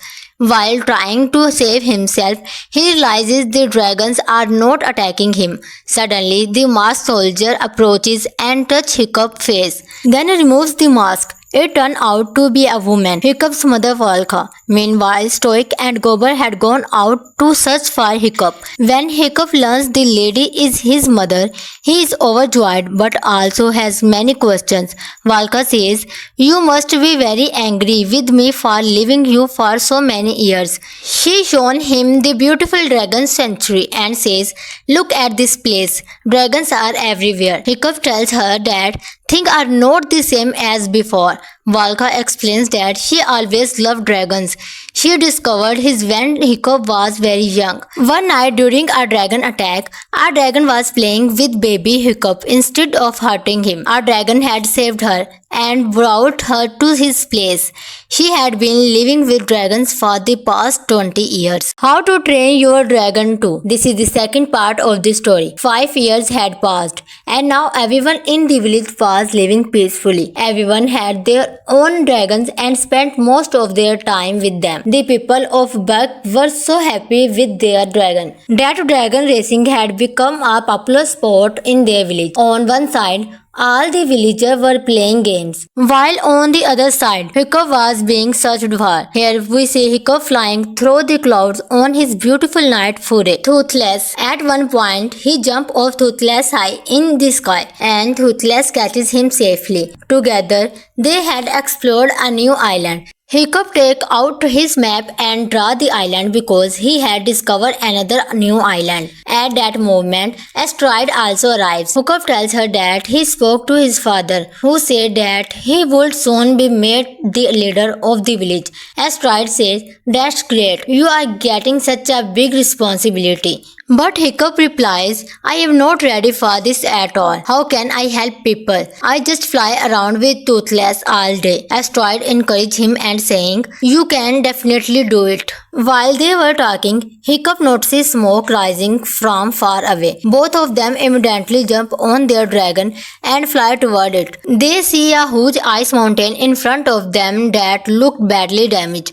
While trying to save himself, he realizes the dragons are not attacking him. Suddenly, the masked soldier approaches and touches Hiccup's face. Then he removes the mask. It turned out to be a woman, Hiccup's mother Valka. Meanwhile, Stoic and Gober had gone out to search for Hiccup. When Hiccup learns the lady is his mother, he is overjoyed but also has many questions. Valka says, "You must be very angry with me for leaving you for so many years." She shows him the beautiful dragon sanctuary and says, "Look at this place. Dragons are everywhere." Hiccup tells her that things are not the same as before, Valka explains that she always loved dragons. She discovered his when Hiccup was very young. One night during a dragon attack, a dragon was playing with baby Hiccup instead of hurting him. A dragon had saved her and brought her to his place. She had been living with dragons for the past 20 years. How to train your dragon too. This is the second part of the story. 5 years had passed and now everyone in the village was living peacefully. Everyone had their own dragons and spent most of their time with them. The people of Buck were so happy with their dragon that dragon racing had become a popular sport in their village. On one side, all the villagers were playing games, while on the other side, Hiccup was being searched for. Here we see Hiccup flying through the clouds on his beautiful night foray. Toothless. At one point, he jumped off Toothless high in the sky, and Toothless catches him safely. Together, they had explored a new island. Hiccup take out his map and draw the island because he had discovered another new island. At that moment, Asteroid also arrives. Hiccup tells her that he spoke to his father, who said that he would soon be made the leader of the village. Asteroid says, "That's great, you are getting such a big responsibility." But Hiccup replies, "I am not ready for this at all. How can I help people? I just fly around with Toothless all day." Asteroid encourages him and saying, "You can definitely do it." While they were talking, Hiccup notices smoke rising from far away. Both of them immediately jump on their dragon and fly toward it. They see a huge ice mountain in front of them that looked badly damaged,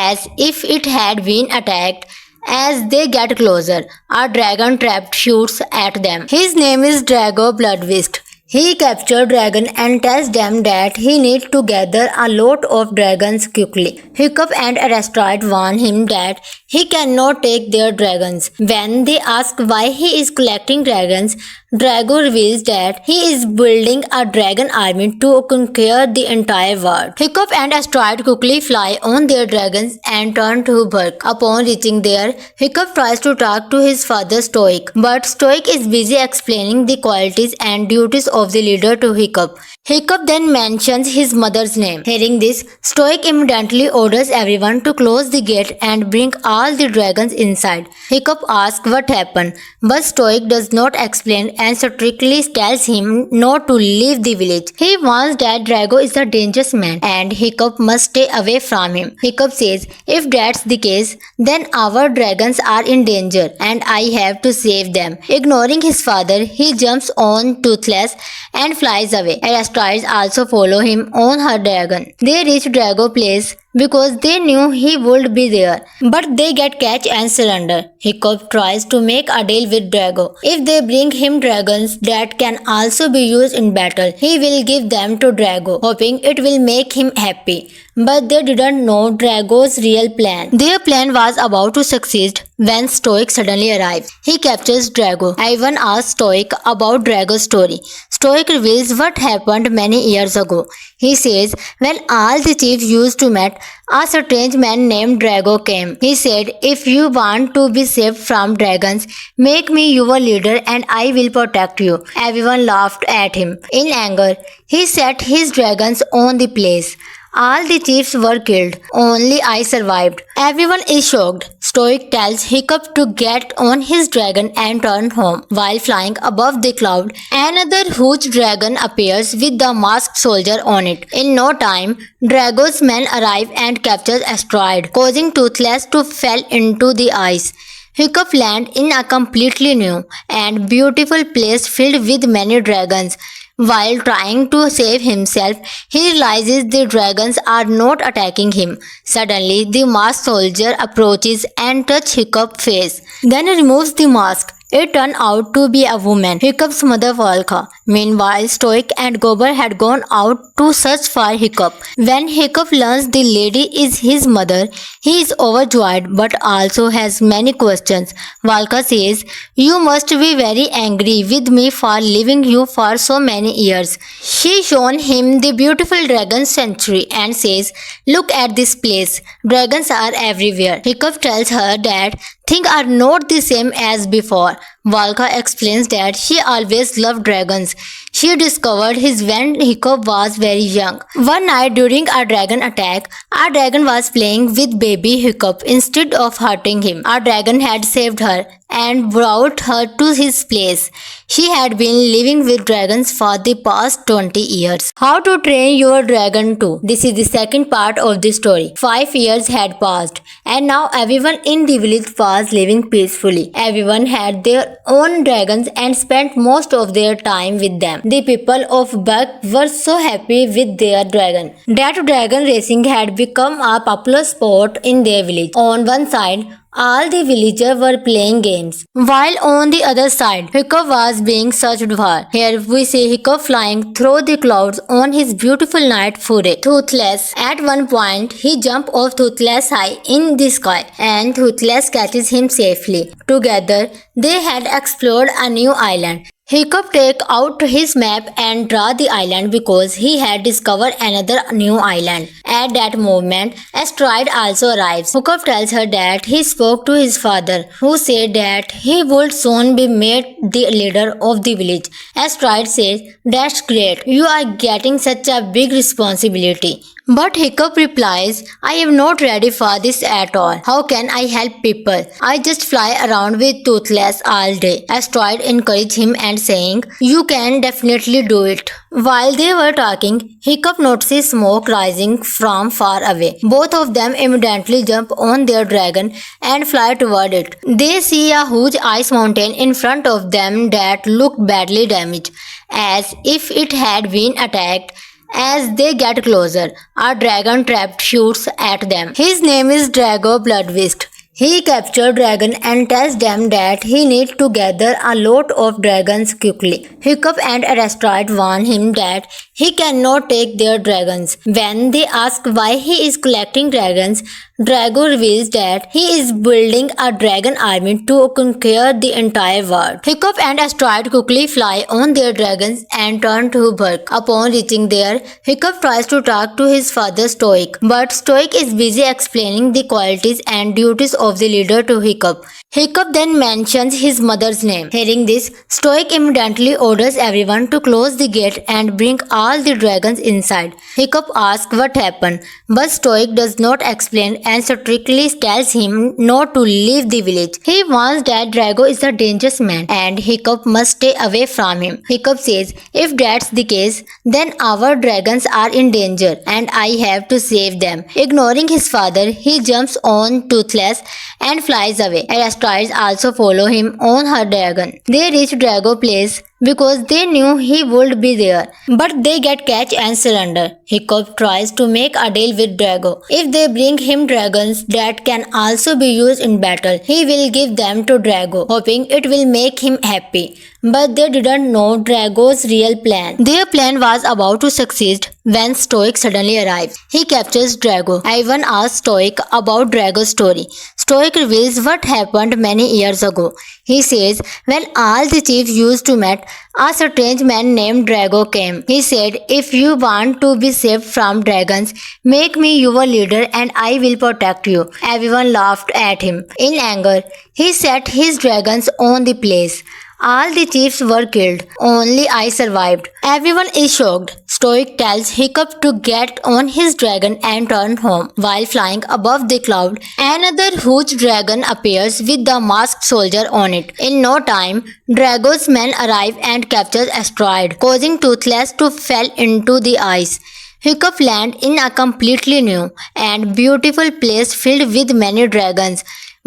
as if it had been attacked. As they get closer, a dragon trapped shoots at them. His name is Drago Bloodfist. He captures dragon and tells them that he needs to gather a lot of dragons quickly. Hiccup and Asteroid warn him that he cannot take their dragons. When they ask why he is collecting dragons, Drago reveals that he is building a dragon army to conquer the entire world. Hiccup and Asteroid quickly fly on their dragons and turn to Burke. Upon reaching there, Hiccup tries to talk to his father Stoic, but Stoic is busy explaining the qualities and duties of the leader to Hiccup. Hiccup then mentions his mother's name. Hearing this, Stoic immediately orders everyone to close the gate and bring all the dragons inside. Hiccup asks what happened, but Stoic does not explain and strictly tells him not to leave the village. He warns that Drago is a dangerous man and Hiccup must stay away from him. Hiccup says, "If that's the case, then our dragons are in danger and I have to save them." Ignoring his father, he jumps on Toothless and flies away. Asteroids also follow him on her dragon. They reach Drago place because they knew he would be there, but they get catch and surrender. Hiccup tries to make a deal with Drago. If they bring him dragons that can also be used in battle, he will give them to Drago, hoping it will make him happy. But they didn't know Drago's real plan. Their plan was about to succeed when Stoic suddenly arrives. He captures Drago. Ivan asks Stoic about Drago's story. Stoic reveals what happened many years ago. He says, when all the chiefs used to meet, a strange man named Drago came. He said, "If you want to be saved from dragons, make me your leader and I will protect you." Everyone laughed at him. In anger, he set his dragons on the place. All the chiefs were killed. Only I survived. Everyone is shocked. Stoic tells Hiccup to get on his dragon and turn home. While flying above the cloud, another huge dragon appears with the masked soldier on it. In no time, Drago's men arrive and capture Asteroid, causing Toothless to fall into the ice. Hiccup lands in a completely new and beautiful place filled with many dragons. While trying to save himself, he realizes the dragons are not attacking him. Suddenly, the masked soldier approaches and touches Hiccup's face. Then he removes the mask. It turned out to be a woman, Hiccup's mother Valka. Meanwhile, Stoic and Gober had gone out to search for Hiccup. When Hiccup learns the lady is his mother, he is overjoyed but also has many questions. Valka says, "You must be very angry with me for leaving you for so many years." She shows him the beautiful dragon sanctuary and says, "Look at this place. Dragons are everywhere." Hiccup tells her that things are not the same as before. Valka explains that she always loved dragons. She discovered his when Hiccup was very young. One night during a dragon attack, a dragon was playing with baby Hiccup instead of hurting him. A dragon had saved her and brought her to his place. She had been living with dragons for the past 20 years. How to train your dragon too. This is the second part of the story. 5 years had passed and now everyone in the village was living peacefully. Everyone had their own dragons and spent most of their time with them. The people of Buck were so happy with their dragon that dragon racing had become a popular sport in their village. On one side, all the villagers were playing games, while on the other side, Hiccup was being searched for. Here we see Hiccup flying through the clouds on his beautiful night foray. Toothless. At one point, he jumps off Toothless high in the sky, and Toothless catches him safely. Together, they had explored a new island. Hiccup takes out his map and draws the island because he had discovered another new island. At that moment, Asteroid also arrives. Hiccup tells her that he spoke to his father, who said that he would soon be made the leader of the village. Asteroid says, "That's great, you are getting such a big responsibility." But Hiccup replies, "I am not ready for this at all. How can I help people? I just fly around with Toothless all day." Asteroid encourages him and saying, "You can definitely do it." While they were talking, Hiccup notices smoke rising from far away. Both of them immediately jump on their dragon and fly toward it. They see a huge ice mountain in front of them that looked badly damaged, as if it had been attacked. As they get closer, a dragon trapped shoots at them. His name is Drago Bloodwist. He captured dragon and tells them that he needs to gather a lot of dragons quickly. Hiccup and Asteroid warn him that he cannot take their dragons. When they ask why he is collecting dragons, Drago reveals that he is building a dragon army to conquer the entire world. Hiccup and Asteroid quickly fly on their dragons and turn to Burke. Upon reaching there, Hiccup tries to talk to his father Stoic, but Stoic is busy explaining the qualities and duties of the leader to Hiccup. Hiccup then mentions his mother's name. Hearing this, Stoic immediately orders everyone to close the gate and bring all the dragons inside. Hiccup asks what happened, but Stoic does not explain and strictly tells him not to leave the village. He warns that Drago is a dangerous man and Hiccup must stay away from him. Hiccup says, "If that's the case, then our dragons are in danger and I have to save them." Ignoring his father, he jumps on Toothless and flies away. Asteroids also follow him on her dragon. They reach Drago place because they knew he would be there, but they get catch and surrender. Hiccup tries to make a deal with Drago. If they bring him dragons that can also be used in battle, he will give them to Drago, hoping it will make him happy. But they didn't know Drago's real plan. Their plan was about to succeed when Stoic suddenly arrives. He captures Drago. Ivan asks Stoic about Drago's story. Stoic reveals what happened many years ago. He says, when all the chiefs used to meet, a strange man named Drago came. He said, "If you want to be saved from dragons, make me your leader and I will protect you." Everyone laughed at him. In anger, he set his dragons on the place. All the chiefs were killed. Only I survived. Everyone is shocked. Stoic tells Hiccup to get on his dragon and turn home. While flying above the cloud, another huge dragon appears with the masked soldier on it. In no time, Drago's men arrive and capture Asteroid, causing Toothless to fall into the ice. Hiccup lands in a completely new and beautiful place filled with many dragons.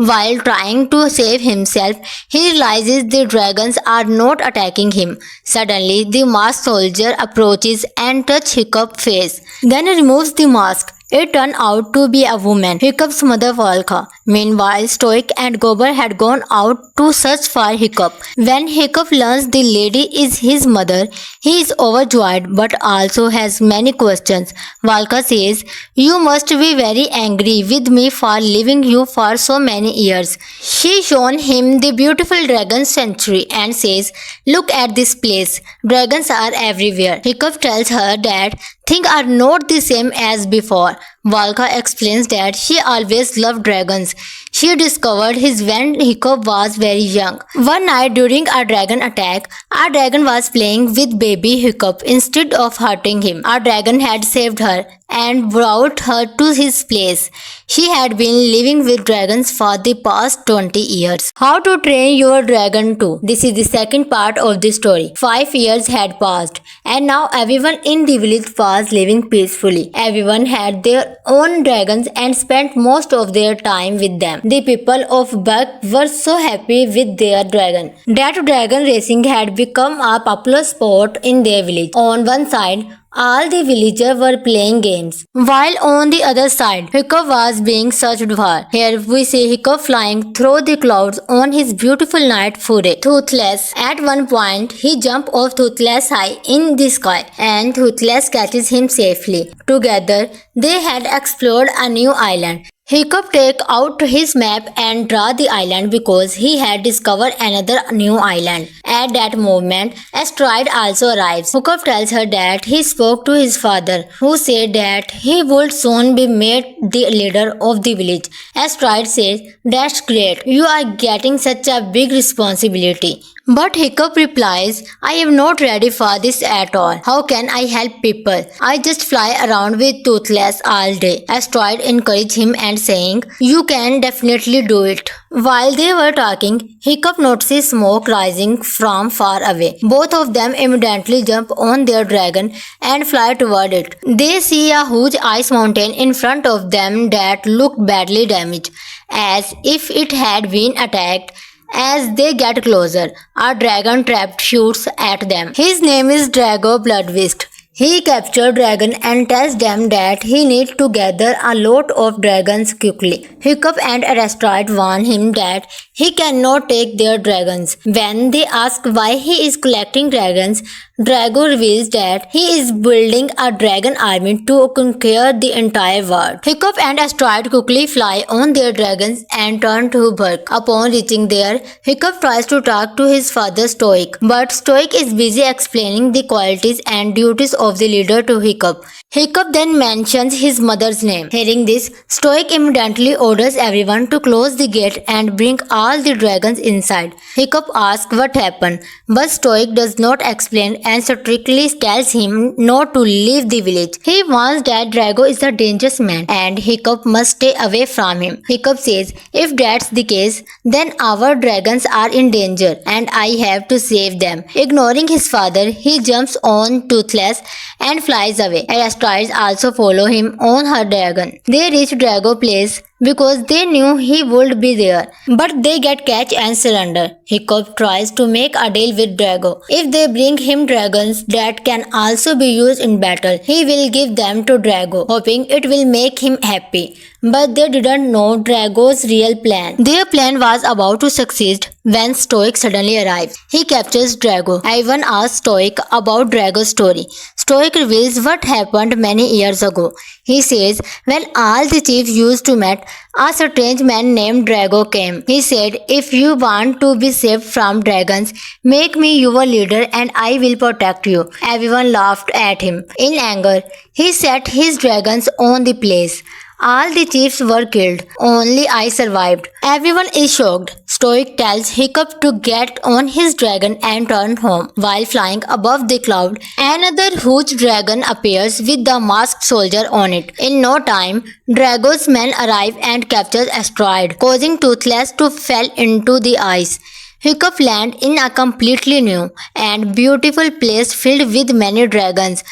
While trying to save himself, he realizes the dragons are not attacking him. Suddenly, the masked soldier approaches and touches Hiccup's face. Then he removes the mask. It turned out to be a woman, Hiccup's mother Valka. Meanwhile, Stoic and Gober had gone out to search for Hiccup. When Hiccup learns the lady is his mother, he is overjoyed but also has many questions. Valka says, "You must be very angry with me for leaving you for so many years." She shows him the beautiful dragon sanctuary and says, "Look at this place. Dragons are everywhere." Hiccup tells her that things are not the same as before. Valka explains that she always loved dragons. She discovered his when Hiccup was very young. One night during a dragon attack, a dragon was playing with baby Hiccup instead of hurting him. A dragon had saved her and brought her to his place. She had been living with dragons for the past 20 years. How to train your dragon too. This is the second part of the story. 5 years had passed and now everyone in the village was living peacefully. Everyone had their own dragons and spent most of their time with them. The people of Buck were so happy with their dragon that dragon racing had become a popular sport in their village. On one side, all the villagers were playing games, while on the other side, Hiccup was being searched for. Here we see Hiccup flying through the clouds on his beautiful night foray. Toothless. At one point, he jumps off Toothless high in the sky, and Toothless catches him safely. Together, they had explored a new island. Hiccup takes out his map and draws the island because he had discovered another new island. At that moment, Asteroid also arrives. Hiccup tells her that he spoke to his father, who said that he would soon be made the leader of the village. Asteroid says, "That's great, you are getting such a big responsibility." But Hiccup replies, "I am not ready for this at all. How can I help people? I just fly around with Toothless all day." Asteroid encourages him and saying, "You can definitely do it." While they were talking, Hiccup notices smoke rising from far away. Both of them immediately jump on their dragon and fly toward it. They see a huge ice mountain in front of them that looked badly damaged, as if it had been attacked. As they get closer, a dragon trapped shoots at them. His name is Drago Bloodwist. He captures dragon and tells them that he needs to gather a lot of dragons quickly. Hiccup and Asteroid warn him that he cannot take their dragons. When they ask why he is collecting dragons, Drago reveals that he is building a dragon army to conquer the entire world. Hiccup and Asteroid quickly fly on their dragons and turn to Burke. Upon reaching there, Hiccup tries to talk to his father Stoic, but Stoic is busy explaining the qualities and duties of the leader to Hiccup. Hiccup then mentions his mother's name. Hearing this, Stoic immediately orders everyone to close the gate and bring all the dragons inside. Hiccup asks what happened, but Stoic does not explain and strictly tells him not to leave the village. He warns that Drago is a dangerous man and Hiccup must stay away from him. Hiccup says, "If that's the case, then our dragons are in danger and I have to save them." Ignoring his father, he jumps on Toothless and flies away. Asteroids also follow him on her dragon. They reach Drago place because they knew he would be there, but they get catch and surrender. Hiccup tries to make a deal with Drago. If they bring him dragons that can also be used in battle, he will give them to Drago, hoping it will make him happy. But they didn't know Drago's real plan. Their plan was about to succeed when Stoic suddenly arrives. He captures Drago. Ivan asks Stoic about Drago's story. Stoic reveals what happened many years ago. He says, when all the chiefs used to meet, a strange man named Drago came. He said, "If you want to be saved from dragons, make me your leader and I will protect you." Everyone laughed at him. In anger, he set his dragons on the place. All the chiefs were killed. Only I survived. Everyone is shocked. Stoic tells Hiccup to get on his dragon and turn home. While flying above the cloud, another huge dragon appears with the masked soldier on it. In no time, Drago's men arrive and capture Asteroid, causing Toothless to fall into the ice. Hiccup lands in a completely new and beautiful place filled with many dragons.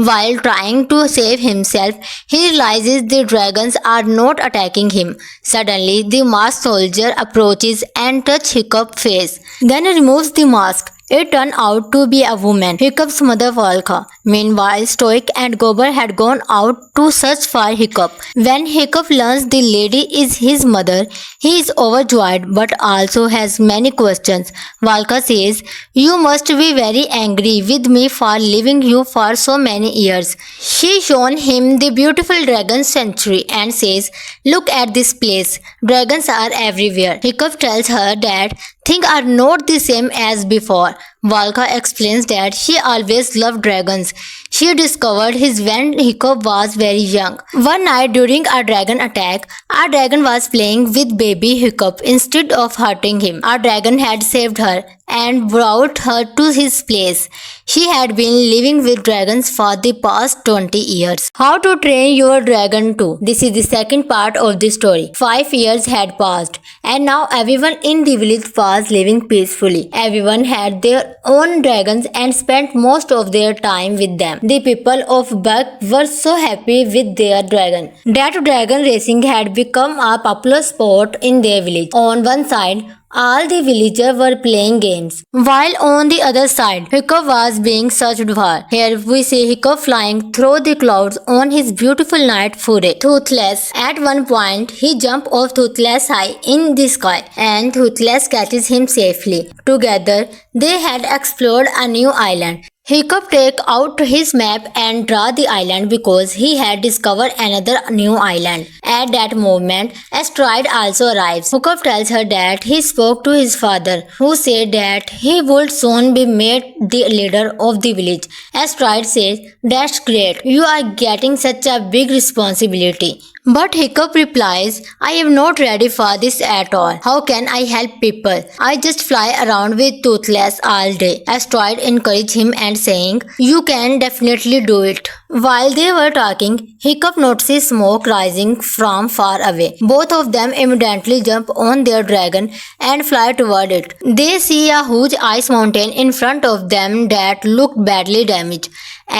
While trying to save himself, he realizes the dragons are not attacking him. Suddenly, the masked soldier approaches and touches Hiccup's face. Then he removes the mask. It turned out to be a woman, Hiccup's mother Valka. Meanwhile, Stoic and Gober had gone out to search for Hiccup. When Hiccup learns the lady is his mother, he is overjoyed but also has many questions. Valka says, "You must be very angry with me for leaving you for so many years." She shows him the beautiful dragon sanctuary and says, "Look at this place. Dragons are everywhere." Hiccup tells her that things are not the same as before, Valka explains that she always loved dragons. She discovered his when Hiccup was very young. One night during a dragon attack, a dragon was playing with baby Hiccup instead of hurting him. A dragon had saved her and brought her to his place. She had been living with dragons for the past 20 years. How to train your dragon too. This is the second part of the story. 5 years had passed and now everyone in the village was living peacefully. Everyone had their own dragons and spent most of their time with them. The people of Buck were so happy with their dragon that dragon racing had become a popular sport in their village. On one side, all the villagers were playing games, while on the other side, Hiccup was being searched for. Here we see Hiccup flying through the clouds on his beautiful night foray. Toothless. At one point, he jumped off Toothless high in the sky, and Toothless catches him safely. Together, they had explored a new island. Hiccup take out his map and draw the island because he had discovered another new island. At that moment, Asteroid also arrives. Hiccup tells her that he spoke to his father, who said that he would soon be made the leader of the village. Asteroid says, "That's great, you are getting such a big responsibility." But Hiccup replies, "I am not ready for this at all. How can I help people? I just fly around with Toothless all day." Asteroid encourages him and saying, "You can definitely do it." While they were talking, Hiccup notices smoke rising from far away. Both of them immediately jump on their dragon and fly toward it. They see a huge ice mountain in front of them that looked badly damaged,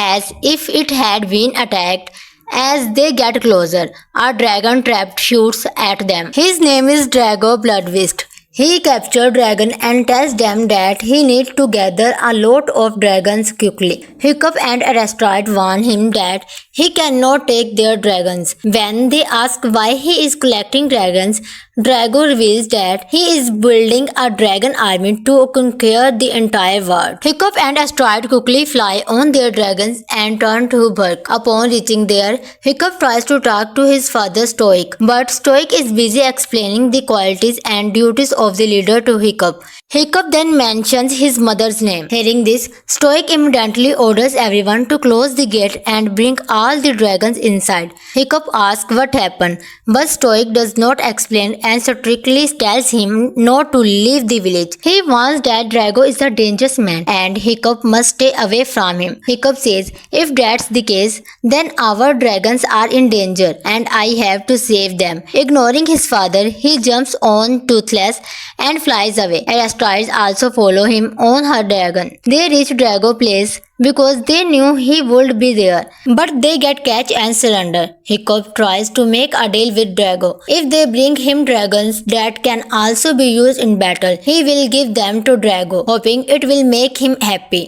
as if it had been attacked. As they get closer, a dragon trapped shoots at them. His name is Drago Bloodwist. He captured dragon and tells them that he needs to gather a lot of dragons quickly. Hiccup and Asteroid warn him that he cannot take their dragons. When they ask why he is collecting dragons, Drago reveals that he is building a dragon army to conquer the entire world. Hiccup and Asteroid quickly fly on their dragons and turn to Burke. Upon reaching there, Hiccup tries to talk to his father Stoic, but Stoic is busy explaining the qualities and duties of the leader to Hiccup. Hiccup then mentions his mother's name. Hearing this, Stoic immediately orders everyone to close the gate and bring all the dragons inside. Hiccup asks what happened, but Stoic does not explain and strictly tells him not to leave the village. He warns that Drago is a dangerous man and Hiccup must stay away from him. Hiccup says, "If that's the case, then our dragons are in danger and I have to save them." Ignoring his father, he jumps on Toothless and flies away. Asteroids also follow him on her dragon. They reach Drago place because they knew he would be there, but they get catch and surrender. Hiccup tries to make a deal with Drago. If they bring him dragons that can also be used in battle, he will give them to Drago, hoping it will make him happy.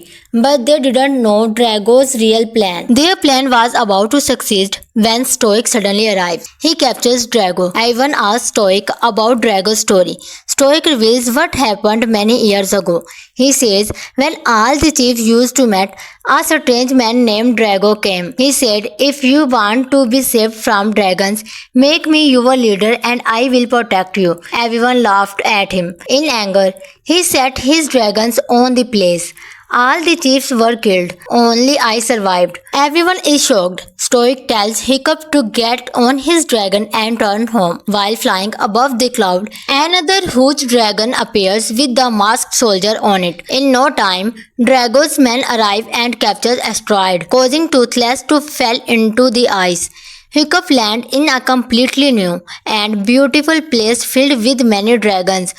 But they didn't know Drago's real plan. Their plan was about to succeed when Stoic suddenly arrives. He captures Drago. Ivan asks Stoic about Drago's story. Stoic reveals what happened many years ago. He says, when all the chiefs used to meet, a strange man named Drago came. He said, "If you want to be saved from dragons, make me your leader and I will protect you." Everyone laughed at him. In anger, he set his dragons on the place. All the chiefs were killed. Only I survived. Everyone is shocked. Stoic tells Hiccup to get on his dragon and turn home. While flying above the cloud, another huge dragon appears with the masked soldier on it. In no time, Drago's men arrive and capture Asteroid, causing Toothless to fall into the ice. Hiccup lands in a completely new and beautiful place filled with many dragons.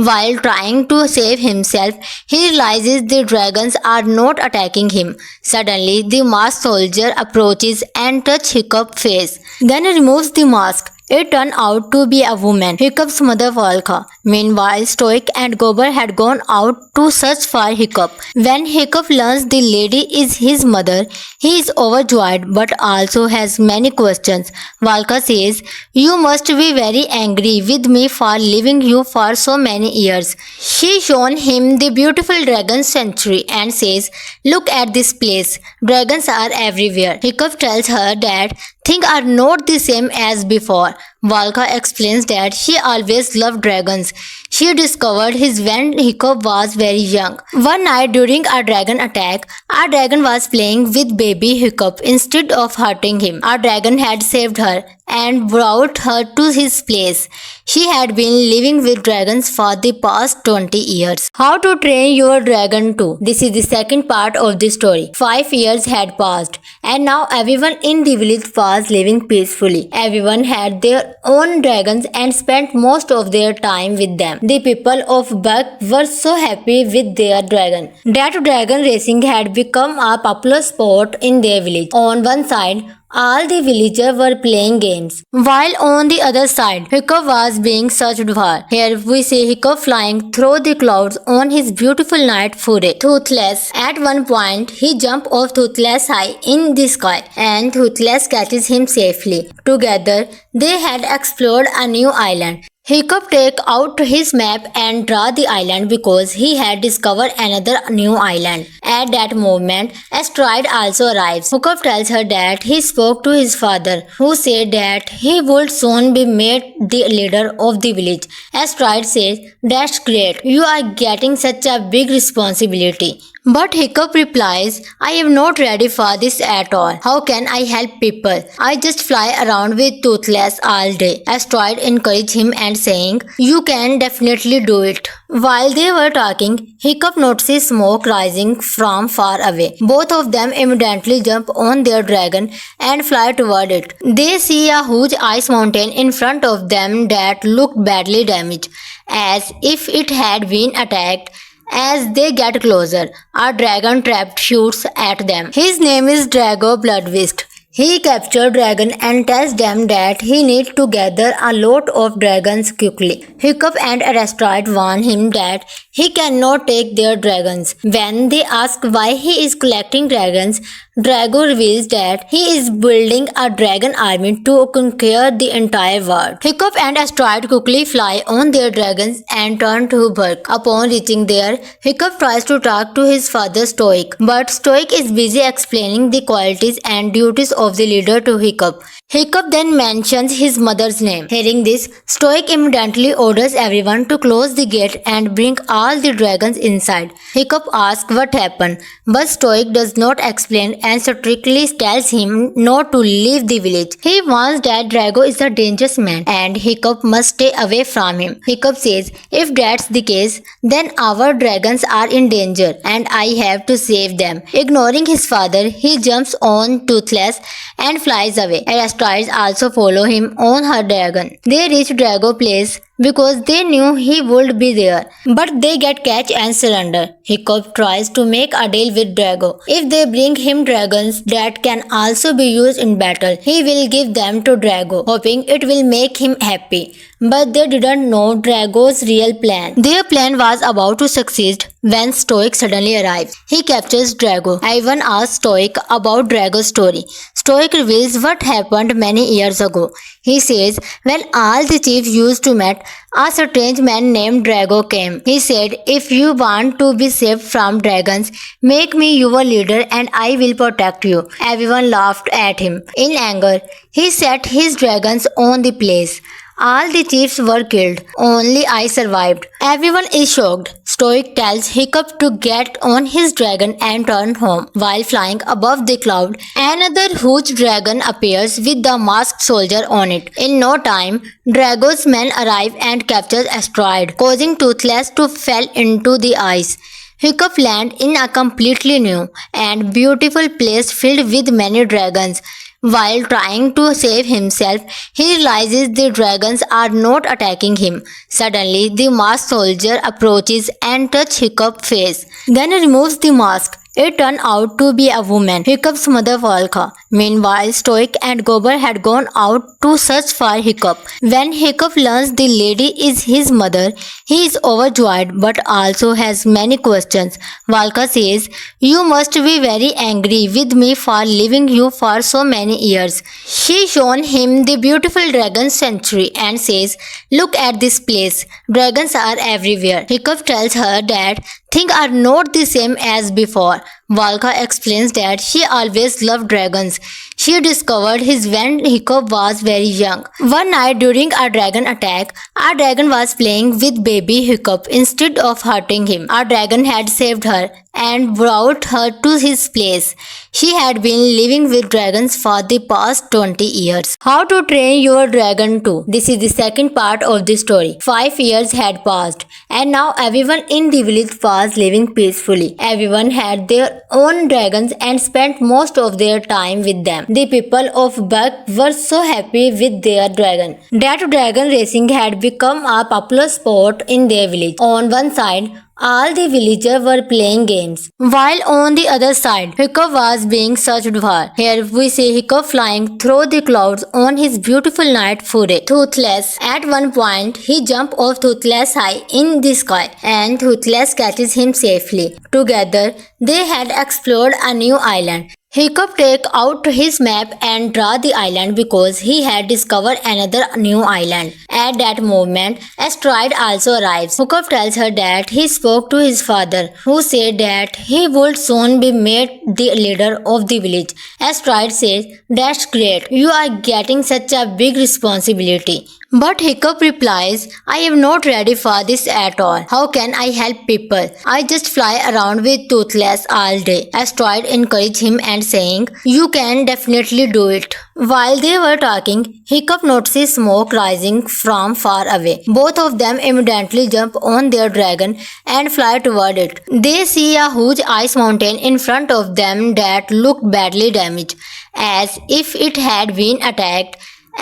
While trying to save himself, he realizes the dragons are not attacking him. Suddenly, the masked soldier approaches and touches Hiccup's face. Then he removes the mask. It turned out to be a woman, Hiccup's mother Valka. Meanwhile, Stoic and Gober had gone out to search for Hiccup. When Hiccup learns the lady is his mother, he is overjoyed but also has many questions. Valka says, "You must be very angry with me for leaving you for so many years." She shows him the beautiful dragon sanctuary and says, "Look at this place. Dragons are everywhere." Hiccup tells her that things are not the same as before. Valka explains that she always loved dragons. she discovered his when Hiccup was very young. One night during a dragon attack, a dragon was playing with baby Hiccup instead of hurting him. A dragon had saved her and brought her to his place. She had been living with dragons for the past 20 years. How to train your dragon too. This is the second part of the story. 5 years had passed and now everyone in the village was living peacefully. Everyone had their own dragons and spent most of their time with them. The people of Buck were so happy with their dragon that dragon racing had become a popular sport in their village. On one side, all the villagers were playing games, while on the other side, Hiccup was being searched for. Here we see Hiccup flying through the clouds on his beautiful night foray. Toothless. At one point, he jumps off Toothless high in the sky, and Toothless catches him safely. Together, they had explored a new island. Hiccup take out his map and draw the island because he had discovered another new island. At that moment, Asteroid also arrives. Hiccup tells her that he spoke to his father, who said that he would soon be made the leader of the village. Asteroid says, "That's great, you are getting such a big responsibility." But Hiccup replies, "I am not ready for this at all. How can I help people? I just fly around with Toothless all day." Asteroid encourages him and saying, "You can definitely do it." While they were talking, Hiccup notices smoke rising from far away. Both of them immediately jump on their dragon and fly toward it. They see a huge ice mountain in front of them that looked badly damaged, as if it had been attacked. As they get closer, a dragon trapped shoots at them. His name is Drago Bloodwist. He captured dragon and tells them that he needs to gather a lot of dragons quickly. Hiccup and Asteroid warn him that he cannot take their dragons. When they ask why he is collecting dragons, Drago reveals that he is building a dragon army to conquer the entire world. Hiccup and Asteroid quickly fly on their dragons and turn to Burke. Upon reaching there, Hiccup tries to talk to his father Stoic, but Stoic is busy explaining the qualities and duties of the leader to Hiccup. Hiccup then mentions his mother's name. Hearing this, Stoic immediately orders everyone to close the gate and bring all the dragons inside. Hiccup asks what happened, but Stoic does not explain and strictly tells him not to leave the village. He warns that Drago is a dangerous man and Hiccup must stay away from him. Hiccup says, "If that's the case, then our dragons are in danger and I have to save them." Ignoring his father, he jumps on Toothless and flies away. Asteroids also follow him on her dragon. They reach Drago place because they knew he would be there, but they get catch and surrender. Hiccup tries to make a deal with Drago. If they bring him dragons that can also be used in battle, he will give them to Drago, hoping it will make him happy. But they didn't know Drago's real plan. Their plan was about to succeed when Stoic suddenly arrives. He captures Drago. Ivan asks Stoic about Drago's story. Stoic reveals what happened many years ago. He says, when all the chiefs used to meet, a strange man named Drago came. He said, "If you want to be saved from dragons, make me your leader and I will protect you." Everyone laughed at him. In anger, he set his dragons on the place. All the chiefs were killed. Only I survived. Everyone is shocked. Stoic tells Hiccup to get on his dragon and turn home. While flying above the cloud, another huge dragon appears with the masked soldier on it. In no time, Drago's men arrive and capture Asteroid, causing Toothless to fall into the ice. Hiccup lands in a completely new and beautiful place filled with many dragons. While trying to save himself, he realizes the dragons are not attacking him. Suddenly, the masked soldier approaches and touches Hiccup's face. Then he removes the mask. It turned out to be a woman, Hiccup's mother Valka. Meanwhile, Stoic and Gober had gone out to search for Hiccup. When Hiccup learns the lady is his mother, he is overjoyed but also has many questions. Valka says, "You must be very angry with me for leaving you for so many years." She shows him the beautiful dragon sanctuary and says, "Look at this place. Dragons are everywhere." Hiccup tells her that things are not the same as before. Valka explains that she always loved dragons. She discovered his when Hiccup was very young. One night during a dragon attack, a dragon was playing with baby Hiccup instead of hurting him. A dragon had saved her and brought her to his place. She had been living with dragons for the past 20 years. How to train your dragon too. This is the second part of the story. 5 years had passed and now everyone in the village was living peacefully. Everyone had their own dragons and spent most of their time with them. The people of Buck were so happy with their dragon that dragon racing had become a popular sport in their village. On one side, all the villagers were playing games, while on the other side, Hiccup was being searched for. Here we see Hiccup flying through the clouds on his beautiful night foray. Toothless. At one point, he jumps off Toothless high in the sky, and Toothless catches him safely. Together, they had explored a new island. Hiccup takes out his map and draws the island because he had discovered another new island. At that moment, Asteroid also arrives. Hiccup tells her that he spoke to his father, who said that he would soon be made the leader of the village. Asteroid says, "That's great, you are getting such a big responsibility." But Hiccup replies, "I am not ready for this at all. How can I help people? I just fly around with Toothless all day." Asteroid encourages him and saying, "You can definitely do it." While they were talking, Hiccup notices smoke rising from far away. Both of them immediately jump on their dragon and fly toward it. They see a huge ice mountain in front of them that looked badly damaged, as if it had been attacked.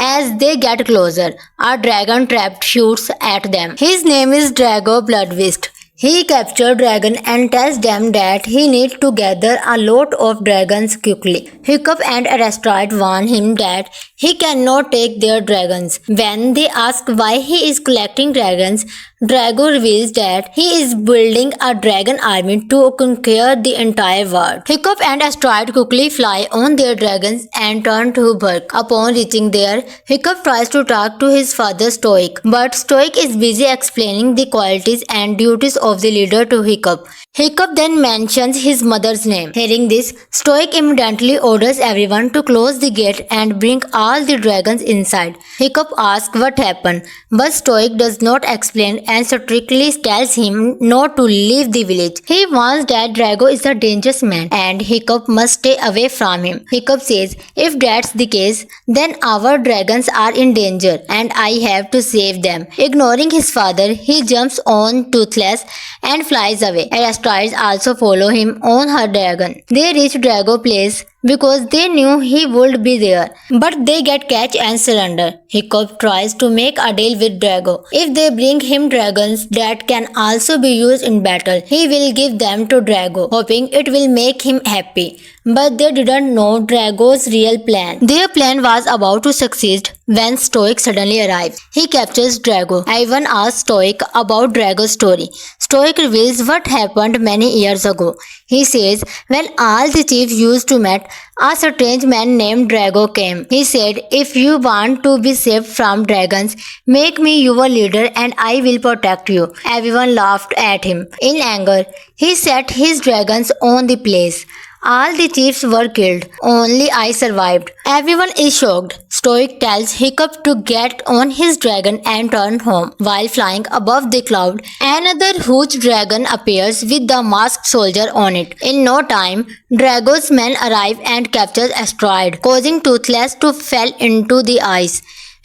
As they get closer, a dragon trapped shoots at them. His name is Drago Bloodwist. He captures dragon and tells them that he needs to gather a lot of dragons quickly. Hiccup and Asteroid warn him that he cannot take their dragons. When they ask why he is collecting dragons, Drago reveals that he is building a dragon army to conquer the entire world. Hiccup and Asteroid quickly fly on their dragons and turn to Burke. Upon reaching there, Hiccup tries to talk to his father Stoic, but Stoic is busy explaining the qualities and duties of the leader to Hiccup. Hiccup then mentions his mother's name. Hearing this, Stoic immediately orders everyone to close the gate and bring all the dragons inside. Hiccup asks what happened, but Stoic does not explain and strictly tells him not to leave the village. He warns that Drago is a dangerous man and Hiccup must stay away from him. Hiccup says, "If that's the case, then our dragons are in danger and I have to save them." Ignoring his father, he jumps on Toothless and flies away. Asteroids also follow him on her dragon. They reach Drago place because they knew he would be there, but they get catch and surrender. Hiccup tries to make a deal with Drago. If they bring him dragons that can also be used in battle, he will give them to Drago, hoping it will make him happy. But they didn't know Drago's real plan. Their plan was about to succeed when Stoic suddenly arrives. He captures Drago. Ivan asks Stoic about Drago's story. Stoic reveals what happened many years ago. He says, when all the chiefs used to meet, a strange man named Drago came. He said, "If you want to be saved from dragons, make me your leader and I will protect you." Everyone laughed at him. In anger, he set his dragons on the place. All the chiefs were killed. Only I survived. Everyone is shocked. Stoic tells Hiccup to get on his dragon and turn home. While flying above the cloud, another huge dragon appears with the masked soldier on it. In no time, Drago's men arrive and capture Asteroid, causing Toothless to fall into the ice.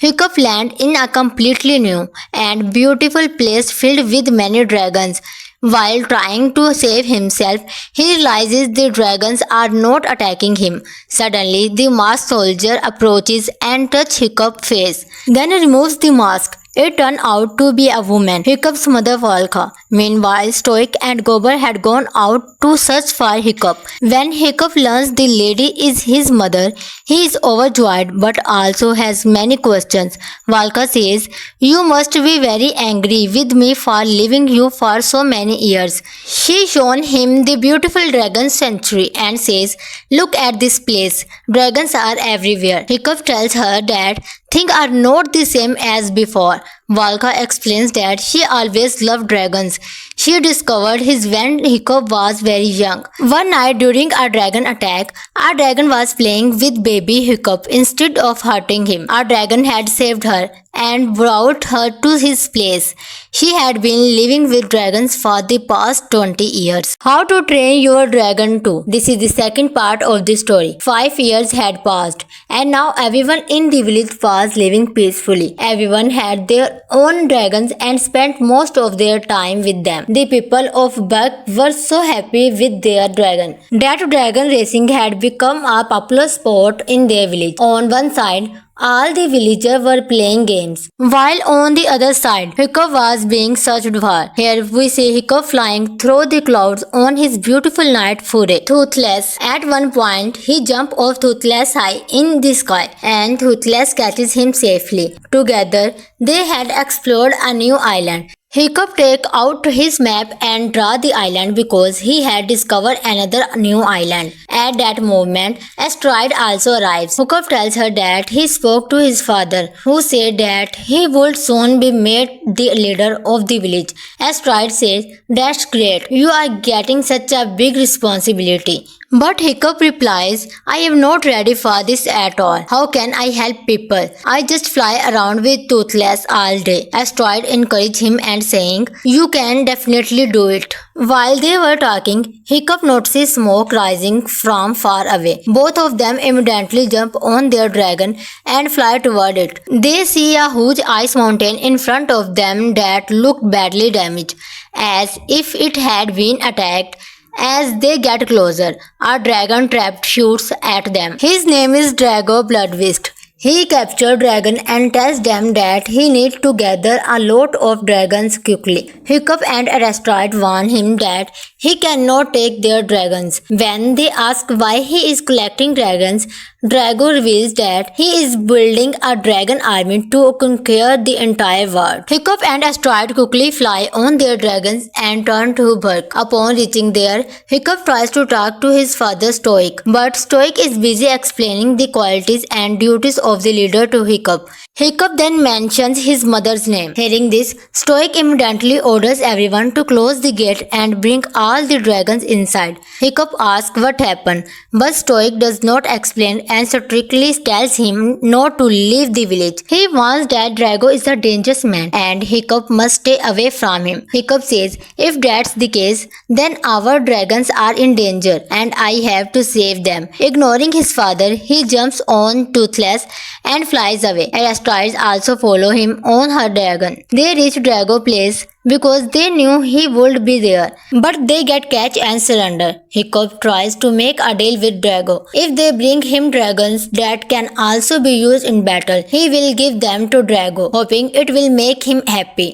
Hiccup lands in a completely new and beautiful place filled with many dragons. While trying to save himself, he realizes the dragons are not attacking him. Suddenly, the masked soldier approaches and touches Hiccup's face. Then removes the mask. It turned out to be a woman, Hiccup's mother Valka. Meanwhile, Stoic and Gober had gone out to search for Hiccup. When Hiccup learns the lady is his mother, he is overjoyed but also has many questions. Valka says, "You must be very angry with me for leaving you for so many years." She shows him the beautiful dragon sanctuary and says, "Look at this place. Dragons are everywhere." Hiccup tells her that things are not the same as before, Valka explains that she always loved dragons. She discovered his when Hiccup was very young. One night during a dragon attack, our dragon was playing with baby Hiccup instead of hurting him. Our dragon had saved her and brought her to his place. She had been living with dragons for the past 20 years. How to train your dragon too. This is the second part of the story. 5 years had passed and now everyone in the village was living peacefully. Everyone had their own dragons and spent most of their time with them. The people of Buck were so happy with their dragon that dragon racing had become a popular sport in their village. On one side, all the villagers were playing games, while on the other side, Hiccup was being searched for. Here we see Hiccup flying through the clouds on his beautiful night foray. Toothless. At one point, he jumped off Toothless high in the sky, and Toothless catches him safely. Together, they had explored a new island. Hiccup take out his map and draw the island because he had discovered another new island. At that moment, Asteroid also arrives. Hiccup tells her that he spoke to his father, who said that he would soon be made the leader of the village. Asteroid says, "That's great, you are getting such a big responsibility." But Hiccup replies, "I am not ready for this at all. How can I help people? I just fly around with Toothless all day." Asteroid encourages him and saying, "You can definitely do it." While they were talking, Hiccup notices smoke rising from far away. Both of them immediately jump on their dragon and fly toward it. They see a huge ice mountain in front of them that looked badly damaged, as if it had been attacked. As they get closer, a dragon trapped shoots at them. His name is Drago Bloodfist. He captured dragon and tells them that he needs to gather a lot of dragons quickly. Hiccup and Asteroid warn him that he cannot take their dragons. When they ask why he is collecting dragons, Drago reveals that he is building a dragon army to conquer the entire world. Hiccup and Asteroid quickly fly on their dragons and turn to Burke. Upon reaching there, Hiccup tries to talk to his father Stoic, but Stoic is busy explaining the qualities and duties of the leader to Hiccup. Hiccup then mentions his mother's name. Hearing this, Stoic immediately orders everyone to close the gate and bring all the dragons inside. Hiccup asks what happened, but Stoic does not explain and strictly tells him not to leave the village. He warns that Drago is a dangerous man and Hiccup must stay away from him. Hiccup says, "If that's the case, then our dragons are in danger and I have to save them." Ignoring his father, he jumps on Toothless and flies away. Asteroids also follow him on her dragon. They reach Drago place because they knew he would be there, but they get catch and surrender. Hiccup tries to make a deal with Drago. If they bring him dragons that can also be used in battle, he will give them to Drago, hoping it will make him happy.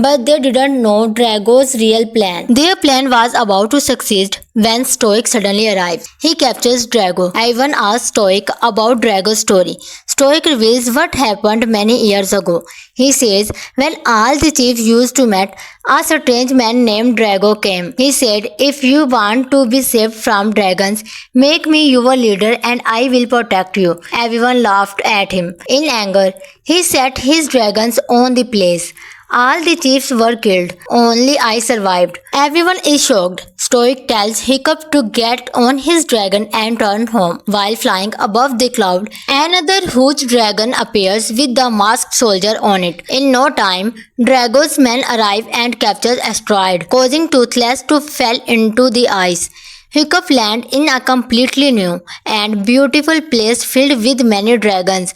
But they didn't know Drago's real plan. Their plan was about to succeed when Stoic suddenly arrives. He captures Drago. Ivan asks Stoic about Drago's story. Stoic reveals what happened many years ago. He says, when all the chiefs used to meet, a strange man named Drago came. He said, "If you want to be saved from dragons, make me your leader and I will protect you." Everyone laughed at him. In anger, he set his dragons on the place. All the chiefs were killed. Only I survived. Everyone is shocked. Stoic tells Hiccup to get on his dragon and turn home. While flying above the cloud, another huge dragon appears with the masked soldier on it. In no time, Drago's men arrive and capture Asteroid, causing Toothless to fall into the ice. Hiccup lands in a completely new and beautiful place filled with many dragons.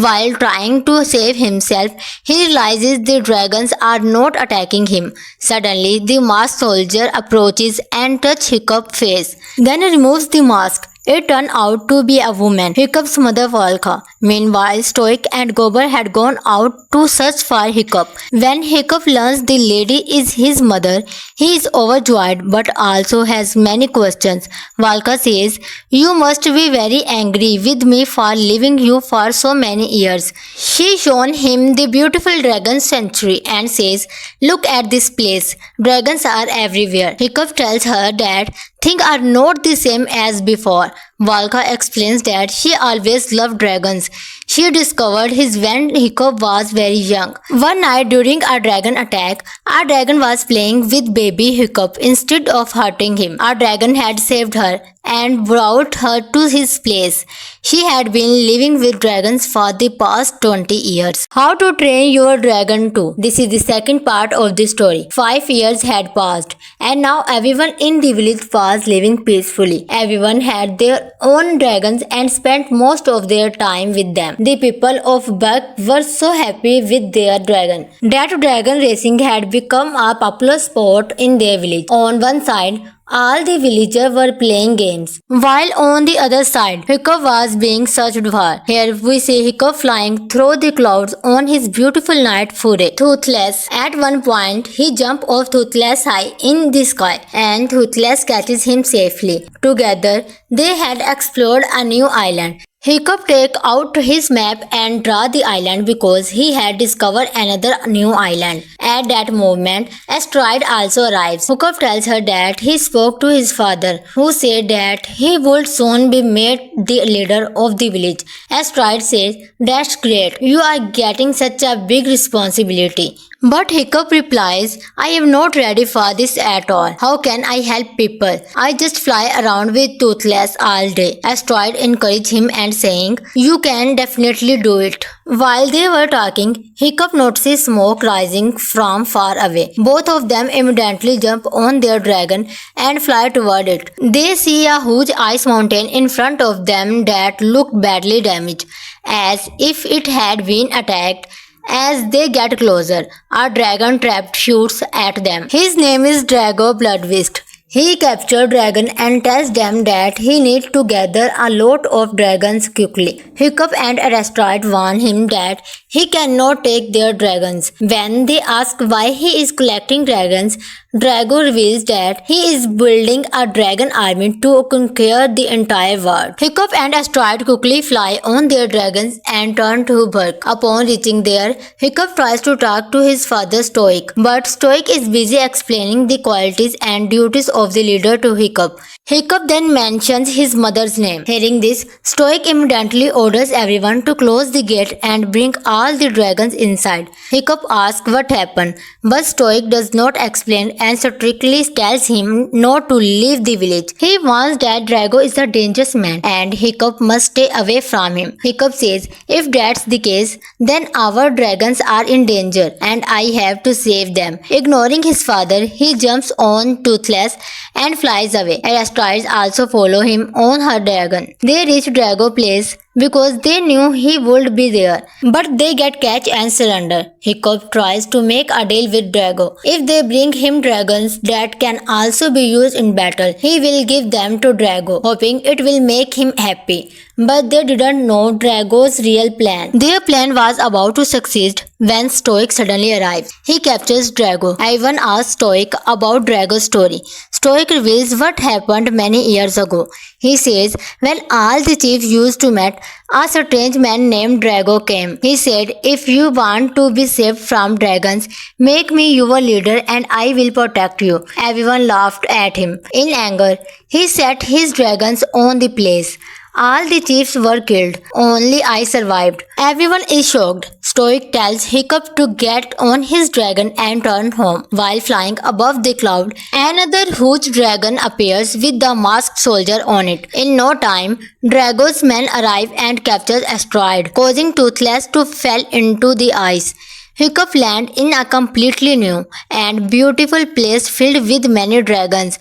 While trying to save himself, he realizes the dragons are not attacking him. Suddenly, the masked soldier approaches and touches Hiccup's face. Then he removes the mask. It turned out to be a woman, Hiccup's mother Valka. Meanwhile, Stoic and Gober had gone out to search for Hiccup. When Hiccup learns the lady is his mother, he is overjoyed but also has many questions. Valka says, "You must be very angry with me for leaving you for so many years." She shows him the beautiful dragon sanctuary and says, "Look at this place. Dragons are everywhere." Hiccup tells her that things are not the same as before. Valka explains that she always loved dragons. She discovered his when Hiccup was very young. One night during a dragon attack, a dragon was playing with baby Hiccup instead of hurting him. A dragon had saved her and brought her to his place. She had been living with dragons for the past 20 years. How to train your dragon too. This is the second part of the story. 5 years had passed and now everyone in the village was living peacefully. Everyone had their own dragons and spent most of their time with them. The people of Buck were so happy with their dragon that dragon racing had become a popular sport in their village. On one side, all the villagers were playing games, while on the other side, Hiccup was being searched for. Here we see Hiccup flying through the clouds on his beautiful night foray. Toothless. At one point, he jumps off Toothless high in the sky, and Toothless catches him safely. Together, they had explored a new island. Hiccup take out his map and draw the island because he had discovered another new island. At that moment, Asteroid also arrives. Hiccup tells her that he spoke to his father, who said that he would soon be made the leader of the village. Asteroid says, "That's great, you are getting such a big responsibility." But Hiccup replies, "I am not ready for this at all. How can I help people? I just fly around with Toothless all day." Asteroid encourages him and saying, "You can definitely do it." While they were talking, Hiccup notices smoke rising from far away. Both of them immediately jump on their dragon and fly toward it. They see a huge ice mountain in front of them that looked badly damaged, as if it had been attacked. As they get closer, a dragon trapped shoots at them. His name is Drago Bloodwist. He captured dragon and tells them that he needs to gather a lot of dragons quickly. Hiccup and Asteroid warn him that he cannot take their dragons. When they ask why he is collecting dragons, Drago reveals that he is building a dragon army to conquer the entire world. Hiccup and Asteroid quickly fly on their dragons and turn to Burke. Upon reaching there, Hiccup tries to talk to his father Stoic, but Stoic is busy explaining the qualities and duties of the leader to Hiccup. Hiccup then mentions his mother's name. Hearing this, Stoic immediately orders everyone to close the gate and bring all the dragons inside. Hiccup asks what happened, but Stoic does not explain and strictly tells him not to leave the village. He warns that Drago is a dangerous man and Hiccup must stay away from him. Hiccup says, "If that's the case, then our dragons are in danger and I have to save them." Ignoring his father, he jumps on Toothless and flies away. Asteroids also follow him on her dragon. They reach Drago place because they knew he would be there, but they get catch and surrender. Hiccup tries to make a deal with Drago. If they bring him dragons that can also be used in battle, he will give them to Drago, hoping it will make him happy. But they didn't know Drago's real plan. Their plan was about to succeed when Stoic suddenly arrives. He captures Drago. Ivan asks Stoic about Drago's story. Stoic reveals what happened many years ago. He says, when all the chiefs used to meet, a strange man named Drago came. He said, "If you want to be saved from dragons, make me your leader and I will protect you." Everyone laughed at him. In anger, he set his dragons on the place. All the chiefs were killed. Only I survived. Everyone is shocked. Stoic tells Hiccup to get on his dragon and turn home. While flying above the cloud, another huge dragon appears with the masked soldier on it. In no time, Drago's men arrive and capture Asteroid, causing Toothless to fall into the ice. Hiccup lands in a completely new and beautiful place filled with many dragons.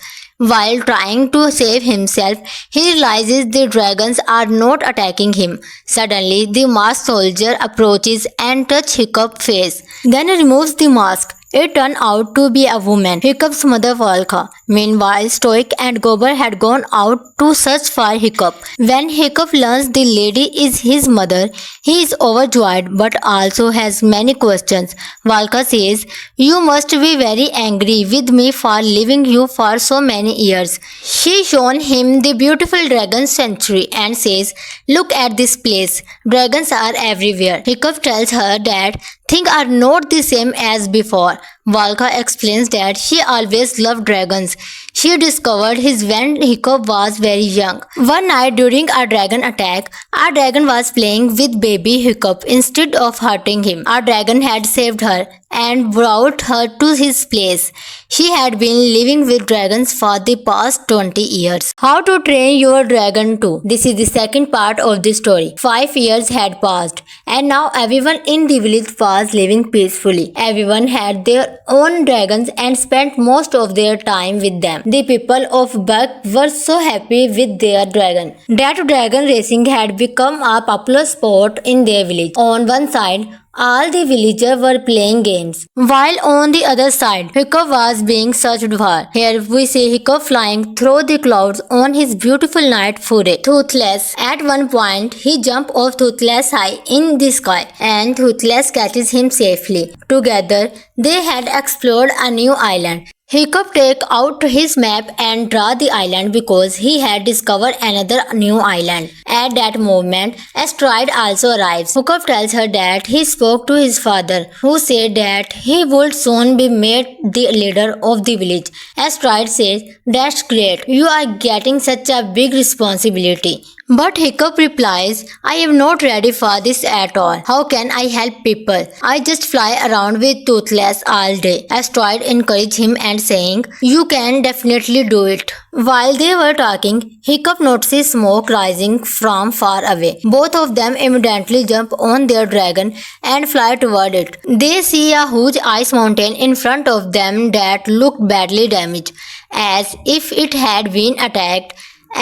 While trying to save himself, he realizes the dragons are not attacking him. Suddenly, the masked soldier approaches and touches Hiccup's face. Then he removes the mask. It turned out to be a woman, Hiccup's mother Valka. Meanwhile, Stoic and Gober had gone out to search for Hiccup. When Hiccup learns the lady is his mother, he is overjoyed but also has many questions. Valka says, "You must be very angry with me for leaving you for so many years." She shows him the beautiful dragon sanctuary and says, "Look at this place. Dragons are everywhere." Hiccup tells her that things are not the same as before. Valka explains that she always loved dragons. She discovered his when Hiccup was very young. One night during a dragon attack, a dragon was playing with baby Hiccup instead of hurting him. A dragon had saved her and brought her to his place. She had been living with dragons for the past 20 years. How to train your dragon too. This is the second part of the story. 5 years had passed and now everyone in the village was living peacefully. Everyone had their own dragons and spent most of their time with them. The people of Buck were so happy with their dragon that dragon racing had become a popular sport in their village. On one side, all the villagers were playing games, while on the other side, Hiccup was being searched for. Here we see Hiccup flying through the clouds on his beautiful night foray. Toothless. At one point, he jumps off Toothless high in the sky, and Toothless catches him safely. Together, they had explored a new island. Hiccup takes out his map and draws the island because he had discovered another new island. At that moment, Asteroid also arrives. Hiccup tells her that he spoke to his father, who said that he would soon be made the leader of the village. Asteroid says, "That's great, you are getting such a big responsibility." But Hiccup replies, "I am not ready for this at all. How can I help people? I just fly around with Toothless all day." Asteroid encourages him and saying, "You can definitely do it." While they were talking, Hiccup notices smoke rising from far away. Both of them immediately jump on their dragon and fly toward it. They see a huge ice mountain in front of them that looked badly damaged, as if it had been attacked.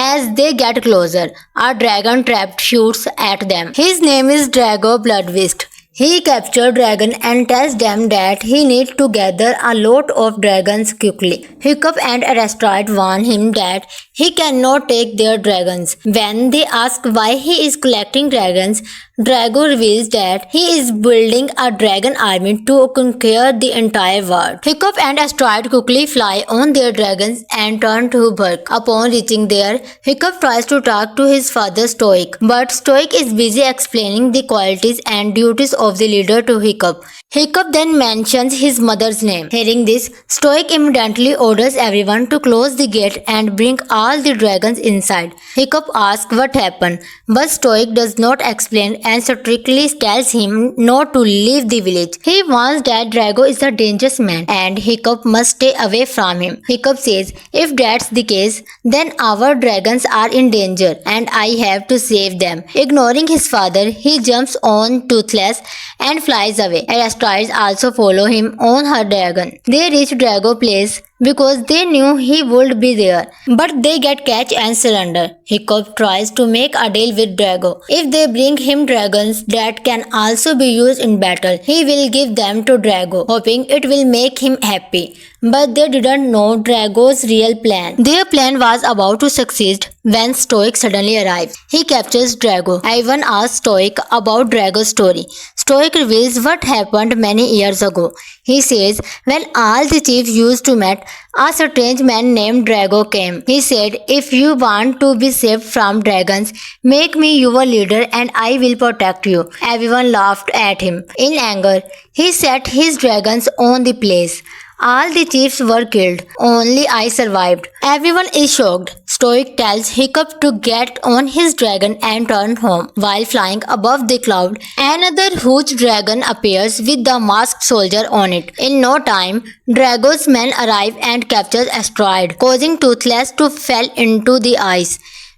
As they get closer, a dragon trapped shoots at them. His name is Drago Bloodwist. He captures dragon and tells them that he needs to gather a lot of dragons quickly. Hiccup and Asteroid warn him that he cannot take their dragons. When they ask why he is collecting dragons, Drago reveals that he is building a dragon army to conquer the entire world. Hiccup and Asteroid quickly fly on their dragons and turn to Burke. Upon reaching there, Hiccup tries to talk to his father Stoic, but Stoic is busy explaining the qualities and duties of the leader to Hiccup. Hiccup then mentions his mother's name. Hearing this, Stoic immediately orders everyone to close the gate and bring all the dragons inside. Hiccup asks what happened, but Stoic does not explain and strictly tells him not to leave the village. He warns that Drago is a dangerous man and Hiccup must stay away from him. Hiccup says, "If that's the case, then our dragons are in danger and I have to save them." Ignoring his father, he jumps on Toothless and flies away. Asteroids also follow him on her dragon. They reach Drago place because they knew he would be there, but they get catch and surrender. Hiccup tries to make a deal with Drago. If they bring him dragons that can also be used in battle, he will give them to Drago, hoping it will make him happy. But they didn't know Drago's real plan. Their plan was about to succeed when Stoic suddenly arrives. He captures Drago. Ivan asks Stoic about Drago's story. Stoic reveals what happened many years ago. He says, when all the chiefs used to meet, a strange man named Drago came. He said, "If you want to be saved from dragons, make me your leader and I will protect you." Everyone laughed at him. In anger, he set his dragons on the place. All the chiefs were killed. Only I survived. Everyone is shocked. Stoic tells Hiccup to get on his dragon and turn home. While flying above the cloud, another huge dragon appears with the masked soldier on it. In no time, Drago's men arrive and capture Asteroid, causing Toothless to fall into the ice.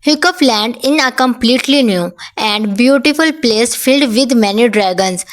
Hiccup lands in a completely new and beautiful place filled with many dragons.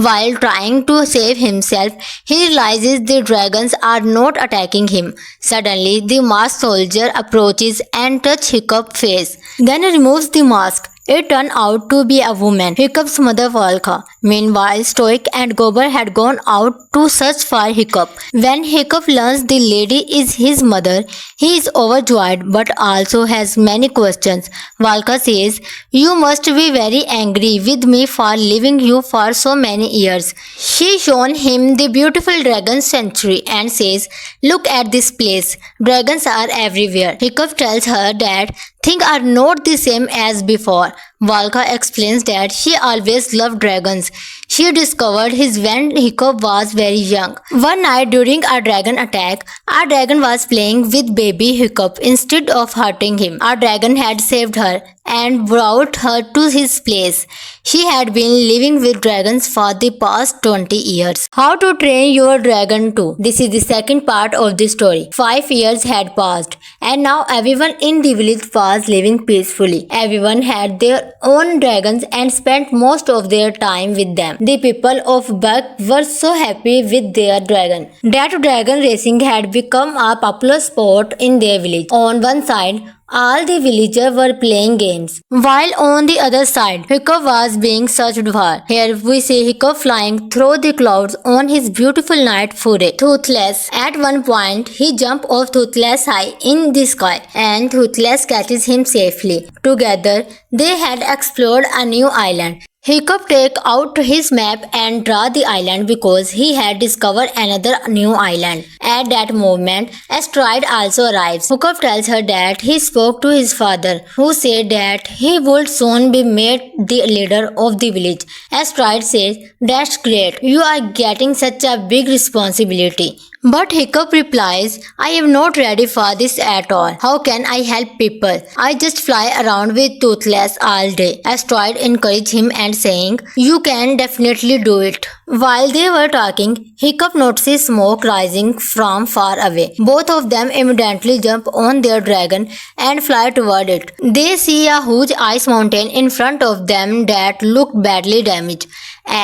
While trying to save himself, he realizes the dragons are not attacking him. Suddenly, the masked soldier approaches and touches Hiccup's face. Then removes the mask. It turned out to be a woman, Hiccup's mother Valka. Meanwhile, Stoic and Gober had gone out to search for Hiccup. When Hiccup learns the lady is his mother, he is overjoyed but also has many questions. Valka says, "You must be very angry with me for leaving you for so many years." She shows him the beautiful dragon sanctuary and says, "Look at this place. Dragons are everywhere." Hiccup tells her that things are not the same as before, Valka explains that she always loved dragons. She discovered his when Hiccup was very young. One night during a dragon attack, our dragon was playing with baby Hiccup instead of hurting him. Our dragon had saved her and brought her to his place. She had been living with dragons for the past 20 years. How to train your dragon too. This is the second part of the story. 5 years had passed and now everyone in the village was living peacefully. Everyone had their own dragons and spent most of their time with them. The people of Buck were so happy with their dragon that dragon racing had become a popular sport in their village. On one side, all the villagers were playing games, while on the other side, Hiccup was being searched for. Here we see Hiccup flying through the clouds on his beautiful night foray. Toothless. At one point, he jumps off Toothless high in the sky, and Toothless catches him safely. Together, they had explored a new island. Hiccup take out his map and draw the island because he had discovered another new island. At that moment, Asteroid also arrives. Hiccup tells her that he spoke to his father, who said that he would soon be made the leader of the village. Asteroid says, "That's great, you are getting such a big responsibility." But Hiccup replies, "I am not ready for this at all. How can I help people? I just fly around with Toothless all day." Asteroid encourages him and saying, "You can definitely do it." While they were talking, Hiccup notices smoke rising from far away. Both of them immediately jump on their dragon and fly toward it. They see a huge ice mountain in front of them that looked badly damaged,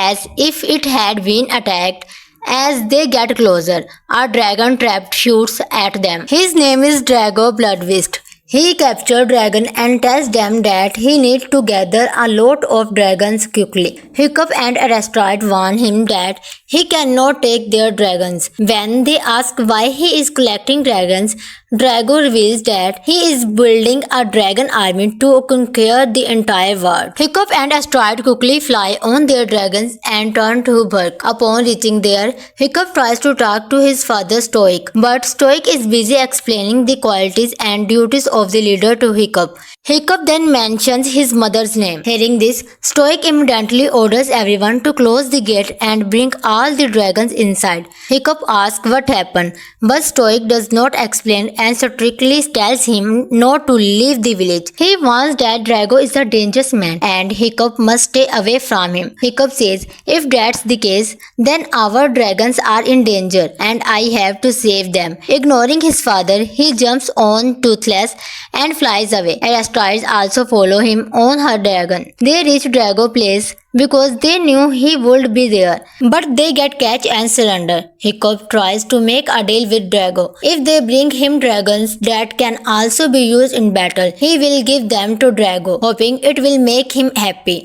as if it had been attacked. As they get closer, a dragon trapped shoots at them. His name is Drago Bloodfist. He captured dragon and tells them that he needs to gather a lot of dragons quickly. Hiccup and Asteroid warn him that he cannot take their dragons. When they ask why he is collecting dragons, Drago reveals that he is building a dragon army to conquer the entire world. Hiccup and Asteroid quickly fly on their dragons and turn to Burke. Upon reaching there, Hiccup tries to talk to his father Stoic, but Stoic is busy explaining the qualities and duties of the leader to Hiccup. Hiccup then mentions his mother's name. Hearing this, Stoic immediately orders everyone to close the gate and bring all the dragons inside. Hiccup asks what happened, but Stoic does not explain and strictly tells him not to leave the village. He warns that Drago is a dangerous man and Hiccup must stay away from him. Hiccup says, "If that's the case, then our dragons are in danger and I have to save them." Ignoring his father, he jumps on Toothless and flies away. Asteroids also follow him on her dragon. They reach Drago place because they knew he would be there, but they get catch and surrender. Hiccup tries to make a deal with Drago. If they bring him dragons that can also be used in battle, he will give them to Drago, hoping it will make him happy.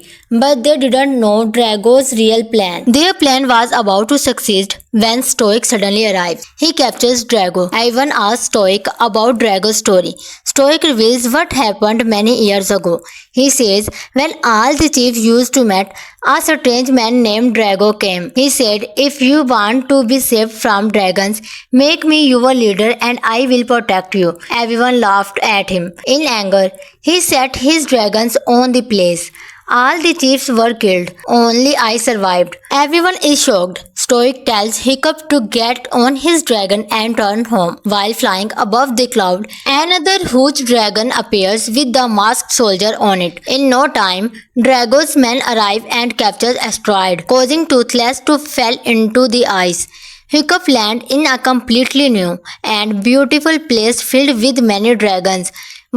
But they didn't know Drago's real plan. Their plan was about to succeed when Stoic suddenly arrives. He captures Drago. Ivan asks Stoic about Drago's story. Stoic reveals what happened many years ago. He says, when all the chiefs used to meet, a strange man named Drago came. He said, "If you want to be saved from dragons, make me your leader and I will protect you." Everyone laughed at him. In anger, he set his dragons on the place. All the chiefs were killed. Only I survived. Everyone is shocked. Stoic tells Hiccup to get on his dragon and turn home. While flying above the cloud, another huge dragon appears with the masked soldier on it. In no time, Drago's men arrive and capture Asteroid, causing Toothless to fall into the ice. Hiccup lands in a completely new and beautiful place filled with many dragons.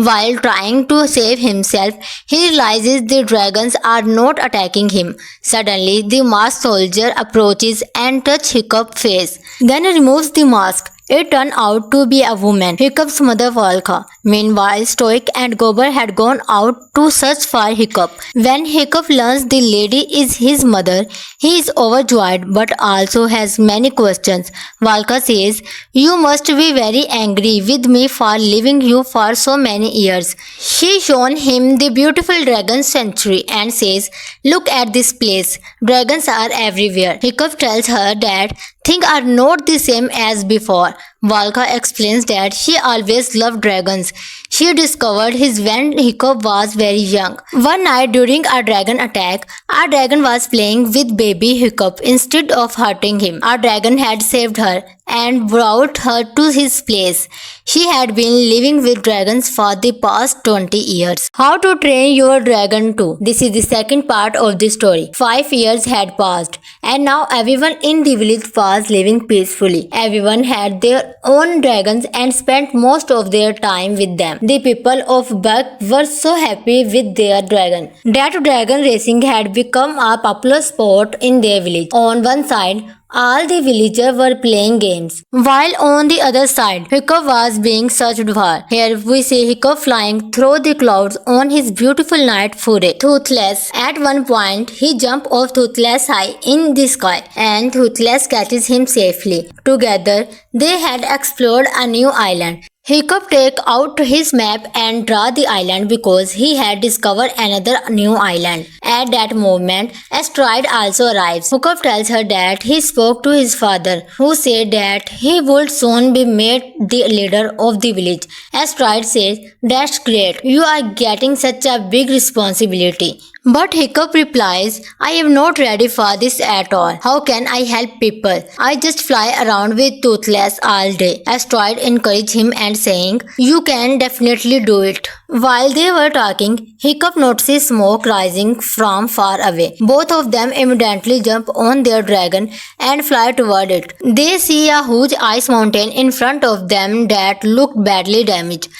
While trying to save himself, he realizes the dragons are not attacking him. Suddenly, the masked soldier approaches and touches Hiccup's face. Then he removes the mask. It turned out to be a woman, Hiccup's mother Valka. Meanwhile, Stoic and Gober had gone out to search for Hiccup. When Hiccup learns the lady is his mother, he is overjoyed but also has many questions. Valka says, "You must be very angry with me for leaving you for so many years." She shows him the beautiful dragon sanctuary and says, "Look at this place. Dragons are everywhere." Hiccup tells her that things are not the same as before. Valka explains that she always loved dragons. she discovered his when Hiccup was very young. One night during a dragon attack, a dragon was playing with baby Hiccup instead of hurting him. A dragon had saved her and brought her to his place. She had been living with dragons for the past 20 years. How to train your dragon too. This is the second part of the story. 5 years had passed and now everyone in the village was living peacefully. Everyone had their own dragons and spent most of their time with them. The people of Buck were so happy with their dragon that dragon racing had become a popular sport in their village. On one side, all the villagers were playing games, while on the other side, Hiccup was being searched for. Here we see Hiccup flying through the clouds on his beautiful night foray. Toothless. At one point, he jumps off Toothless high in the sky, and Toothless catches him safely. Together, they had explored a new island. Hiccup take out his map and draw the island because he had discovered another new island. At that moment, Asteroid also arrives. Hiccup tells her that he spoke to his father, who said that he would soon be made the leader of the village. Asteroid says, "That's great, you are getting such a big responsibility." But Hiccup replies, "I am not ready for this at all. How can I help people? I just fly around with Toothless all day." Asteroid encourages him and saying, "You can definitely do it." While they were talking, Hiccup notices smoke rising from far away. Both of them immediately jump on their dragon and fly toward it. They see a huge ice mountain in front of them that looked badly damaged,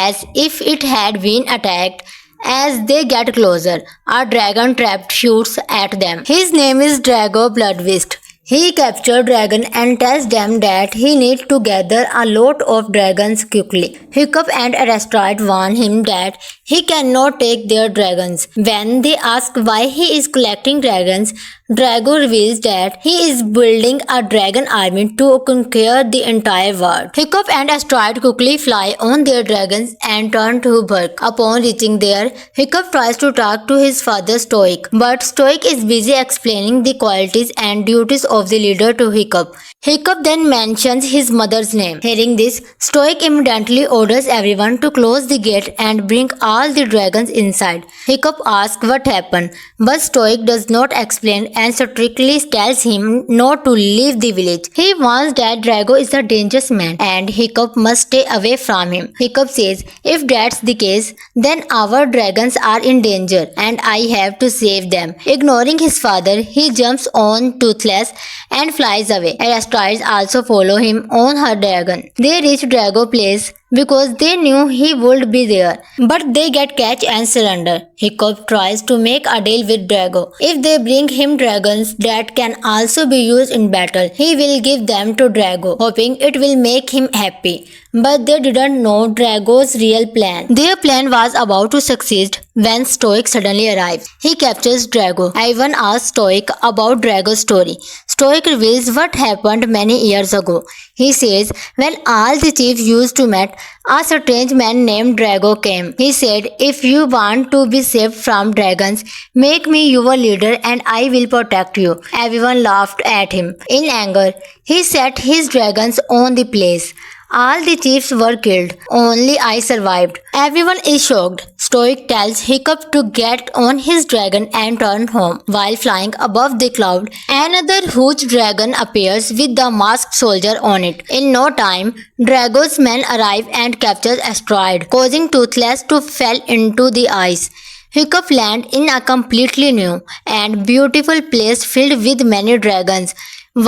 as if it had been attacked. As they get closer, a dragon trapped shoots at them. His name is Drago Bloodwist. He captured dragon and tells them that he needs to gather a lot of dragons quickly. Hiccup and Asteroid warn him that he cannot take their dragons. When they ask why he is collecting dragons, Drago reveals that he is building a dragon army to conquer the entire world. Hiccup and Asteroid quickly fly on their dragons and turn to Burke. Upon reaching there, Hiccup tries to talk to his father Stoic, but Stoic is busy explaining the qualities and duties of the leader to Hiccup. Hiccup then mentions his mother's name. Hearing this, Stoic immediately orders everyone to close the gate and bring all the dragons inside. Hiccup asks what happened, but Stoic does not explain and strictly tells him not to leave the village. He warns that Drago is a dangerous man and Hiccup must stay away from him. Hiccup says, "If that's the case, then our dragons are in danger and I have to save them." Ignoring his father, he jumps on Toothless and flies away. Asteroids also follow him on her dragon. They reach Drago place because they knew he would be there, but they get catch and surrender. Hiccup tries to make a deal with Drago. If they bring him dragons that can also be used in battle, he will give them to Drago, hoping it will make him happy. But they didn't know Drago's real plan. Their plan was about to succeed when Stoic suddenly arrives. He captures Drago. Ivan asks Stoic about Drago's story. Stoic reveals what happened many years ago. He says, when all the chiefs used to meet, a strange man named Drago came. He said, "If you want to be saved from dragons, make me your leader and I will protect you." Everyone laughed at him. In anger, he set his dragons on the place. All the chiefs were killed. Only I survived. Everyone is shocked. Stoic tells Hiccup to get on his dragon and turn home. While flying above the cloud, another huge dragon appears with the masked soldier on it. In no time, Drago's men arrive and capture Asteroid, causing Toothless to fall into the ice. Hiccup lands in a completely new and beautiful place filled with many dragons.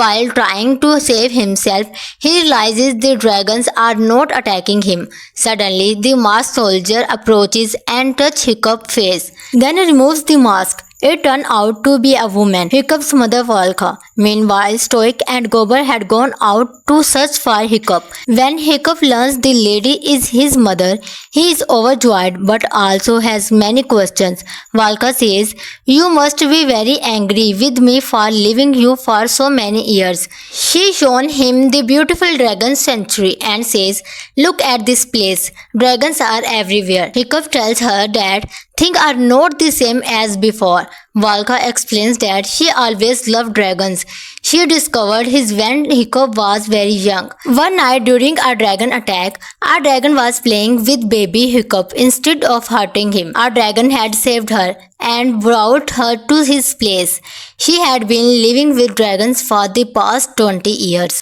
While trying to save himself, he realizes the dragons are not attacking him. Suddenly, the masked soldier approaches and touches Hiccup's face. Then he removes the mask. It turned out to be a woman, Hiccup's mother Volca. Meanwhile, Stoic and Gober had gone out to search for Hiccup. When Hiccup learns the lady is his mother, he is overjoyed but also has many questions. Volca says, "You must be very angry with me for leaving you for so many years." She shows him the beautiful dragon sanctuary and says, "Look at this place. Dragons are everywhere." Hiccup tells her that things are not the same as before. Valka explains that she always loved dragons. She discovered his when Hiccup was very young. One night during a dragon attack, a dragon was playing with baby Hiccup instead of hurting him. A dragon had saved her and brought her to his place. She had been living with dragons for the past 20 years.